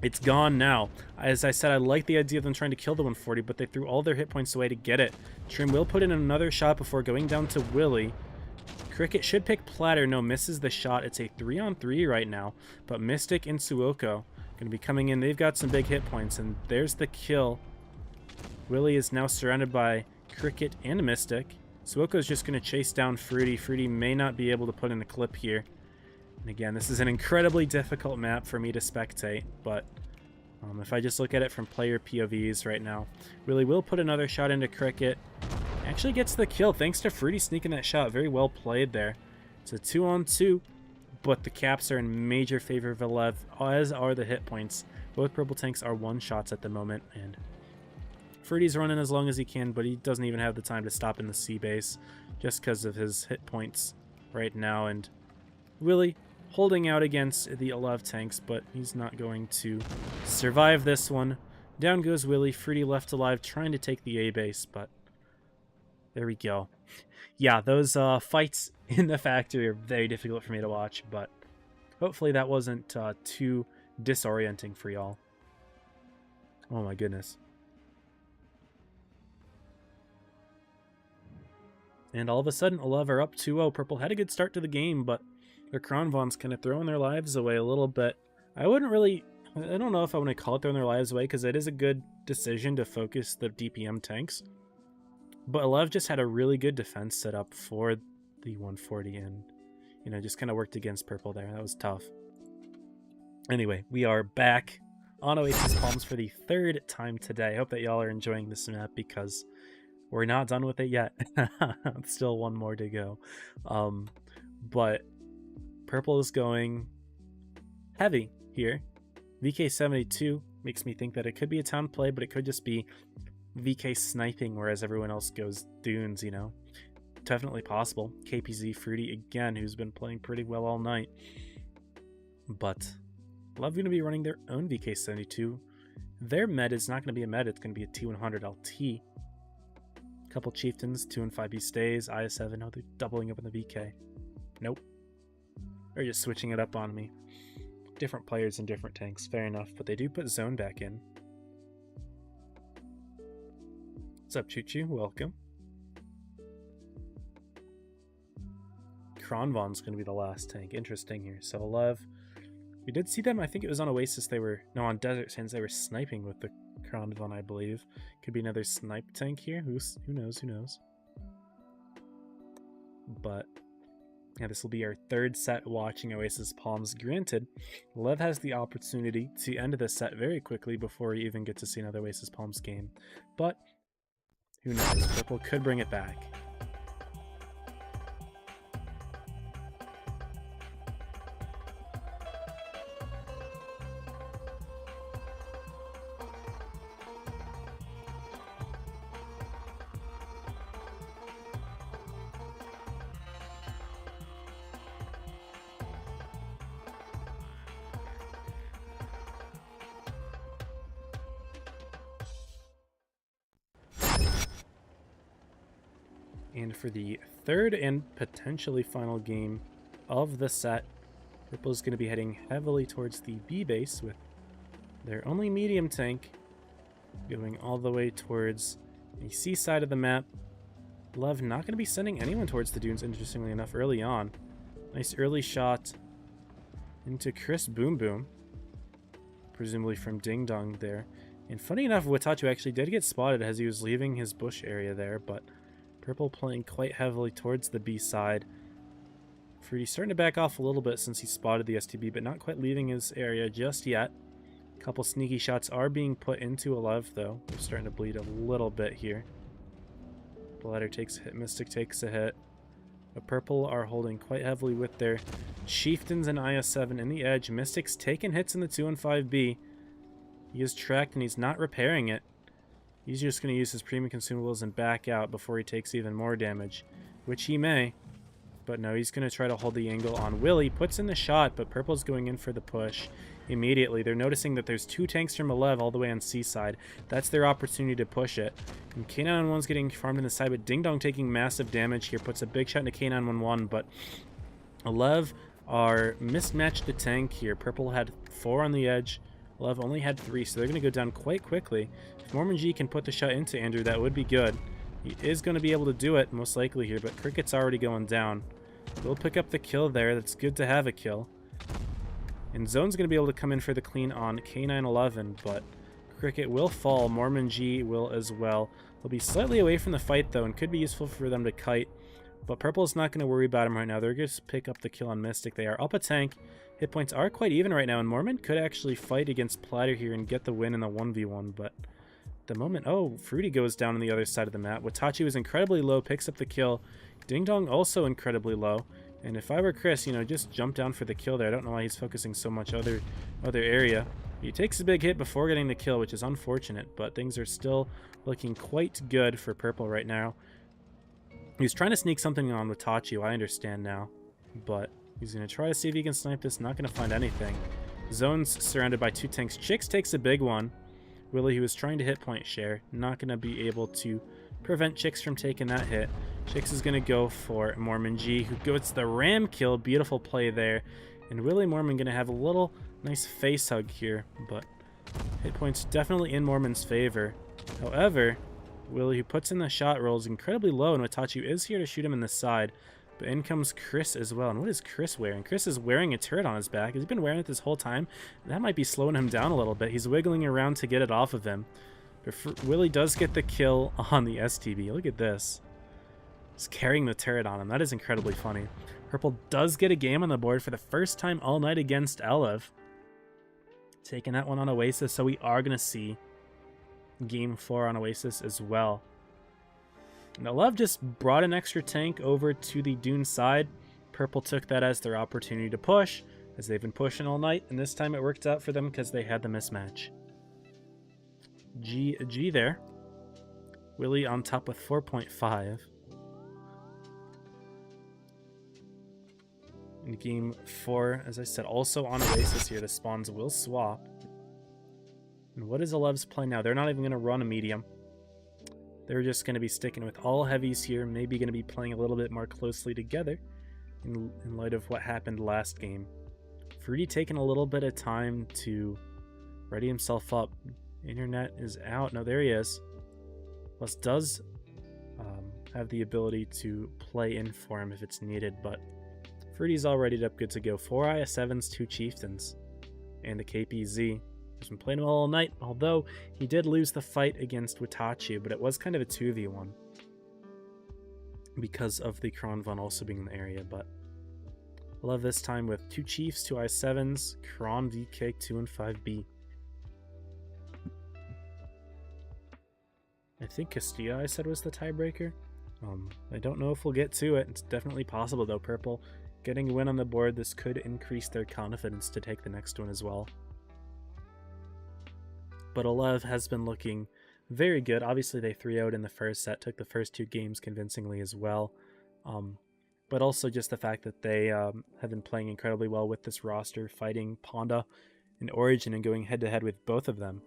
it's gone now. As I said, I like the idea of them trying to kill the 140, but they threw all their hit points away to get it. Trim will put in another shot before going down to Willie. Cricket should pick Platter. No, misses the shot. It's a 3-on-3 right now, but Mystic and Suoko going to be coming in. They've got some big hit points, and there's the kill. Willie is now surrounded by Cricket and Mystic. Suoko's just going to chase down Fruity. Fruity may not be able to put in a clip here. And again, this is an incredibly difficult map for me to spectate, but if I just look at it from player POVs right now, Willie will put another shot into Cricket. Actually gets the kill thanks to Fruity sneaking that shot. Very well played there. It's a 2-on-2, but the caps are in major favor of Alev, as are the hit points. Both purple tanks are one-shots at the moment, and Fruity's running as long as he can, but he doesn't even have the time to stop in the C base just because of his hit points right now. And Willie holding out against the Alev tanks, but he's not going to survive this one. Down goes Willie. Fruity left alive, trying to take the A base, but there we go. Yeah, those fights in the factory are very difficult for me to watch, but hopefully that wasn't too disorienting for y'all. Oh my goodness. And all of a sudden, Alev are up 2-0. Purple had a good start to the game, but their Kronvons kind of throwing their lives away a little bit. I don't know if I want to call it throwing their lives away, because it is a good decision to focus the DPM tanks. But Alev just had a really good defense set up for the 140, and, you know, just kind of worked against Purple there. That was tough. Anyway, we are back on Oasis Palms for the third time today. I hope that y'all are enjoying this map, because we're not done with it yet. Still one more to go. But Purple is going heavy here. VK72 makes me think that it could be a town play, but it could just be VK sniping, whereas everyone else goes dunes, you know. Definitely possible. KPZ Fruity again, who's been playing pretty well all night. But Love going to be running their own VK72. Their med is not going to be a med, it's going to be a T100 LT. Couple Chieftains, 2 and 5B stays, IS7. Oh, they're doubling up on the VK. Nope. They're just switching it up on me. Different players and different tanks, fair enough, but they do put Zone back in. What's up, Choo-Choo? Welcome. Kronvon's going to be the last tank. Interesting here. So 11. We did see them, I think it was on Oasis, on Desert Sands, they were sniping with the Kronvon, I believe. Could be another snipe tank here. Who knows? But yeah, this will be our third set watching Oasis Palms. Granted, Lev has the opportunity to end this set very quickly before we even get to see another Oasis Palms game. But who knows? Purple could bring it back. And for the third and potentially final game of the set, Purple's going to be heading heavily towards the B base with their only medium tank going all the way towards the C side of the map. Love not going to be sending anyone towards the dunes, interestingly enough, early on. Nice early shot into Chris Boom Boom, presumably from Ding Dong there. And funny enough, Watachu actually did get spotted as he was leaving his bush area there, but Purple playing quite heavily towards the B side. Fruity starting to back off a little bit since he spotted the STB, but not quite leaving his area just yet. A couple sneaky shots are being put into Alev, though. They're starting to bleed a little bit here. Bladder takes a hit, Mystic takes a hit. But Purple are holding quite heavily with their Chieftains and IS-7 in the edge. Mystic's taking hits in the 2 and 5B. He is tracked and he's not repairing it. He's just going to use his premium consumables and back out before he takes even more damage, which he may. But no, he's going to try to hold the angle on Willie. Puts in the shot, but Purple's going in for the push immediately. They're noticing that there's 2 tanks from Alev all the way on C side. That's their opportunity to push it. And K911's getting farmed in the side, but Ding Dong taking massive damage here. Puts a big shot into K911, but Alev are mismatched the tank here. Purple had 4 on the edge. Alev only had 3, so they're going to go down quite quickly. If Mormon G can put the shot into Andrew, that would be good. He is going to be able to do it, most likely here, but Cricket's already going down. We'll pick up the kill there. That's good to have a kill. And Zone's going to be able to come in for the clean on K911, but Cricket will fall. Mormon G will as well. They'll be slightly away from the fight, though, and could be useful for them to kite. But Purple's not going to worry about him right now. They're going to pick up the kill on Mystic. They are up a tank. Hit points are quite even right now, and Mormon could actually fight against Platter here and get the win in the 1v1, but at the moment, oh, Fruity goes down on the other side of the map. Watachi was incredibly low, picks up the kill. Ding Dong also incredibly low. And if I were Chris, you know, just jump down for the kill there. I don't know why he's focusing so much other area. He takes a big hit before getting the kill, which is unfortunate, but things are still looking quite good for Purple right now. He's trying to sneak something on Watachi, I understand now, but he's going to try to see if he can snipe this. Not going to find anything. Zone's surrounded by 2 tanks. Chicks takes a big one. Willie, who was trying to hit point share, not going to be able to prevent Chicks from taking that hit. Chicks is going to go for Mormon G, who gets the ram kill. Beautiful play there. And Willie Mormon going to have a little nice face hug here, but hit points definitely in Mormon's favor. However, Willie, who puts in the shot, rolls incredibly low, and Watachi is here to shoot him in the side. But in comes Chris as well. And what is Chris wearing? Chris is wearing a turret on his back. Has he been wearing it this whole time? That might be slowing him down a little bit. He's wiggling around to get it off of him. But Willie does get the kill on the STB. Look at this. He's carrying the turret on him. That is incredibly funny. Purple does get a game on the board for the first time all night against Elev. Taking that one on Oasis, so we are going to see Game 4 on Oasis as well. And Elev just brought an extra tank over to the Dune side. Purple took that as their opportunity to push, as they've been pushing all night, and this time it worked out for them because they had the mismatch. G there. Willie on top with 4.5. In Game 4, as I said, also on Oasis here, the spawns will swap. And what is Elev's play now? They're not even going to run a medium. They're just going to be sticking with all heavies here, maybe going to be playing a little bit more closely together in light of what happened last game. Fruity taking a little bit of time to ready himself up. Internet is out. No, there he is. Plus does have the ability to play in for him if it's needed, but Fruity's all readied up, good to go. 4 IS-7s, 2 Chieftains, and the KPZ. He's been playing well all night, although he did lose the fight against Watachi, but it was kind of a 2v1 because of the Kronvan also being in the area. But I love this time with 2 Chiefs, 2 I7s, Kron, VK, 2 and 5B. I think Castilla, I said, was the tiebreaker. I don't know if we'll get to it. It's definitely possible, though. Purple getting a win on the board. This could increase their confidence to take the next one as well. But Elev has been looking very good. Obviously, they 3-0'd in the first set, took the first 2 games convincingly as well. But also just the fact that they have been playing incredibly well with this roster, fighting Ponda and Origin and going head-to-head with both of them.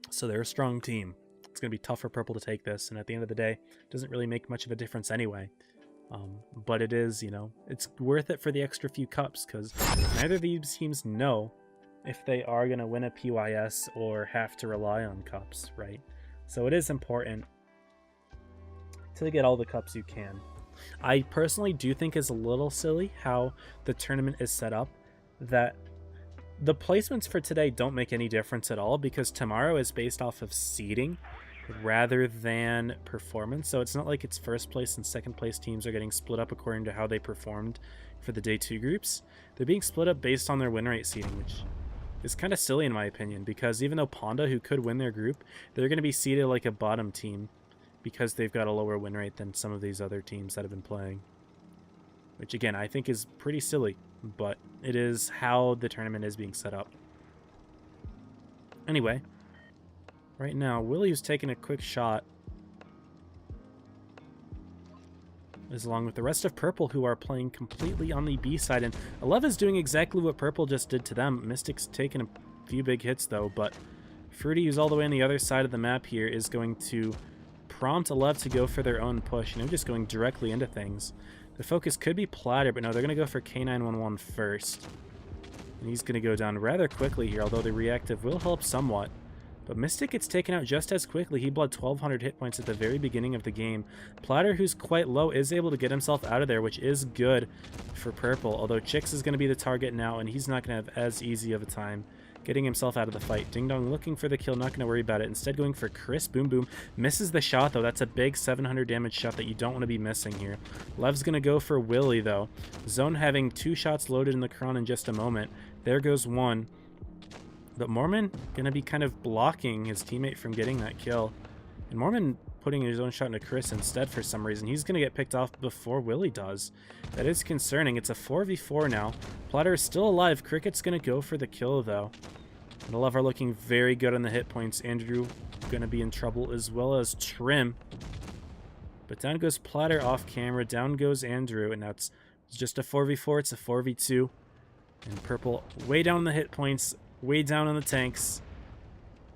So they're a strong team. it's going to be tough for purple to take this, and at the end of the day, it doesn't really make much of a difference anyway. But it is, you know, it's worth it for the extra few cups, because neither of these teams know if they are going to win a PYS or have to rely on cups, right? So it is important to get all the cups you can. I personally do think it's a little silly how the tournament is set up, that the placements for today don't make any difference at all, because tomorrow is based off of seeding rather than performance. So it's not like it's first place and second place teams are getting split up according to how they performed for the day 2 groups. They're being split up based on their win rate seeding, which is kind of silly in my opinion, because even though Ponda, who could win their group, they're going to be seeded like a bottom team because they've got a lower win rate than some of these other teams that have been playing. Which again, I think is pretty silly, but it is how the tournament is being set up. Anyway, right now, Willie's taking a quick shot, is along with the rest of purple, who are playing completely on the B side, and Alev is doing exactly what purple just did to them. Mystic's taking a few big hits though, but Fruity, who's all the way on the other side of the map here, is going to prompt Alev to go for their own push, and they're just going directly into things. The focus could be Platter, but no, they're going to go for K911 first. And he's going to go down rather quickly here, although the reactive will help somewhat. But Mystic gets taken out just as quickly. He bled 1,200 hit points at the very beginning of the game. Platter, who's quite low, is able to get himself out of there, which is good for purple. Although Chix is going to be the target now, and he's not going to have as easy of a time getting himself out of the fight. Ding Dong looking for the kill, not going to worry about it. Instead going for Chris. Boom Boom. Misses the shot, though. That's a big 700 damage shot that you don't want to be missing here. Lev's going to go for Willie, though. Zone having 2 shots loaded in the Kron in just a moment. There goes one. But Mormon going to be kind of blocking his teammate from getting that kill. And Mormon putting his own shot into Chris instead for some reason. He's going to get picked off before Willie does. That is concerning. It's a 4v4 now. Platter is still alive. Cricket's going to go for the kill, though. And Alev are looking very good on the hit points. Andrew going to be in trouble, as well as Trim. But down goes Platter off camera. Down goes Andrew. And now it's just a 4v4. It's a 4v2. And purple way down the hit points. Way down on the tanks.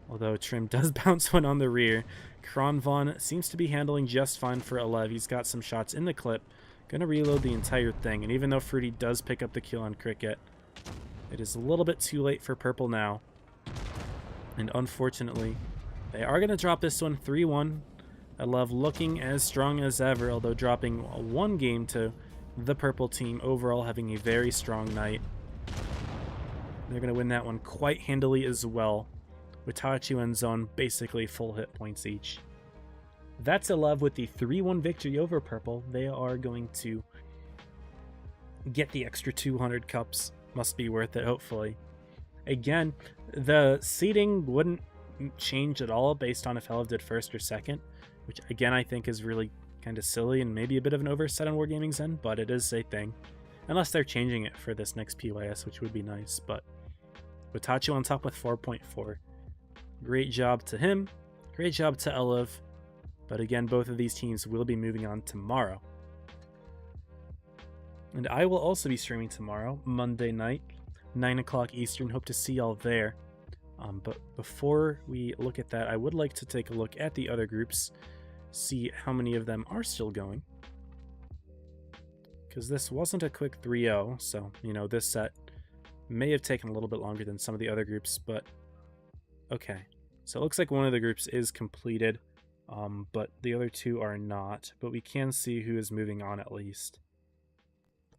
Although Trim does bounce one on the rear. Kronvon seems to be handling just fine for Alev. He's got some shots in the clip. Gonna reload the entire thing. And even though Fruity does pick up the kill on Cricket, it is a little bit too late for purple now. And unfortunately, they are gonna drop this one 3-1. Alev looking as strong as ever, although dropping 1 game to the purple team. Overall having a very strong night. They're going to win that one quite handily as well, with Tachu and Zone basically full hit points each. That's Alev with the 3-1 victory over purple. They are going to get the extra 200 cups. Must be worth it, hopefully. Again, the seeding wouldn't change at all based on if Alev did first or second, which again I think is really kind of silly and maybe a bit of an oversight on Wargaming's end, but it is a thing. Unless they're changing it for this next PYS, which would be nice, but with Tachu on top with 4.4. Great job to him. Great job to Alev. But again, both of these teams will be moving on tomorrow. And I will also be streaming tomorrow, Monday night, 9 o'clock Eastern. Hope to see y'all there. But before we look at that, I would like to take a look at the other groups, see how many of them are still going. Because this wasn't a quick 3-0, so, you know, this set may have taken a little bit longer than some of the other groups, but okay. So it looks like one of the groups is completed, but the other 2 are not. But we can see who is moving on at least.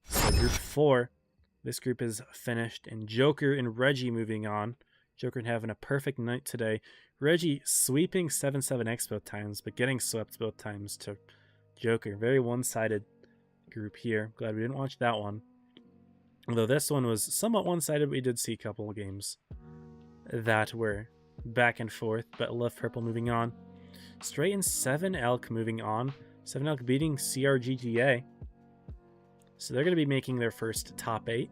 So group 4, this group is finished, and Joker and Reggie moving on. Joker having a perfect night today. Reggie sweeping 7-7X both times, but getting swept both times to Joker. Very one-sided group here. Glad we didn't watch that one. Although this one was somewhat one-sided, we did see a couple of games that were back and forth, but left purple moving on. Straight and 7 Elk moving on. 7 Elk beating CRGGA. So they're going to be making their first top 8.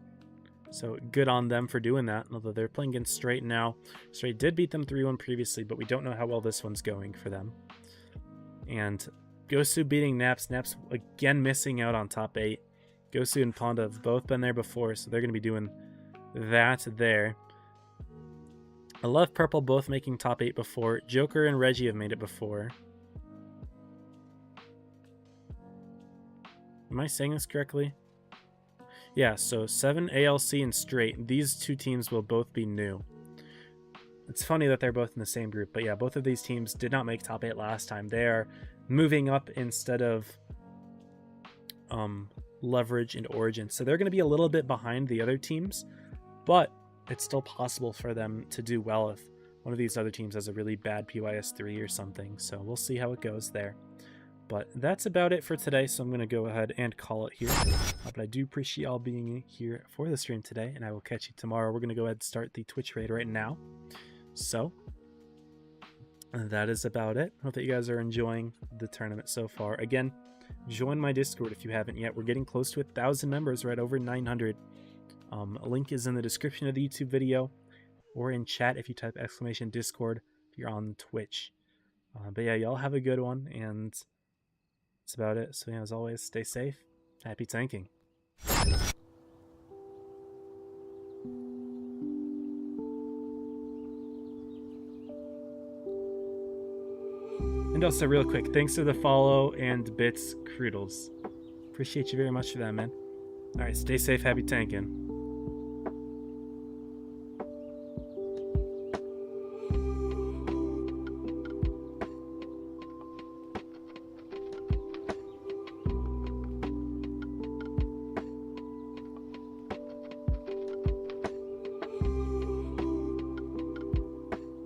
So good on them for doing that, although they're playing against Straight now. Straight did beat them 3-1 previously, but we don't know how well this one's going for them. And Gosu beating Naps. Naps again missing out on top 8. Gosu and Ponda have both been there before, so they're going to be doing that there. I love Purple both making top 8 before. Joker and Reggie have made it before. Am I saying this correctly? Yeah, so 7, ALC, and Straight. These two teams will both be new. It's funny that they're both in the same group, but yeah, both of these teams did not make top 8 last time. They are moving up instead of Leverage and Origin. So they're going to be a little bit behind the other teams, but it's still possible for them to do well if one of these other teams has a really bad PYS 3 or something. So we'll see how it goes there. But that's about it for today, so I'm going to go ahead and call it here. But I do appreciate y'all being here for the stream today, and I will catch you tomorrow. We're going to go ahead and start the Twitch raid right now. So that is about it. Hope that you guys are enjoying the tournament so far. Again, join my Discord if you haven't yet. We're getting close to 1,000 members, right over 900. A link is in the description of the YouTube video or in chat if you type !Discord if you're on Twitch. But yeah, y'all have a good one, and that's about it. So yeah, as always, stay safe. Happy tanking. And also, real quick, thanks for the follow and bits, Croodles. Appreciate you very much for that, man. Alright, stay safe, happy tanking.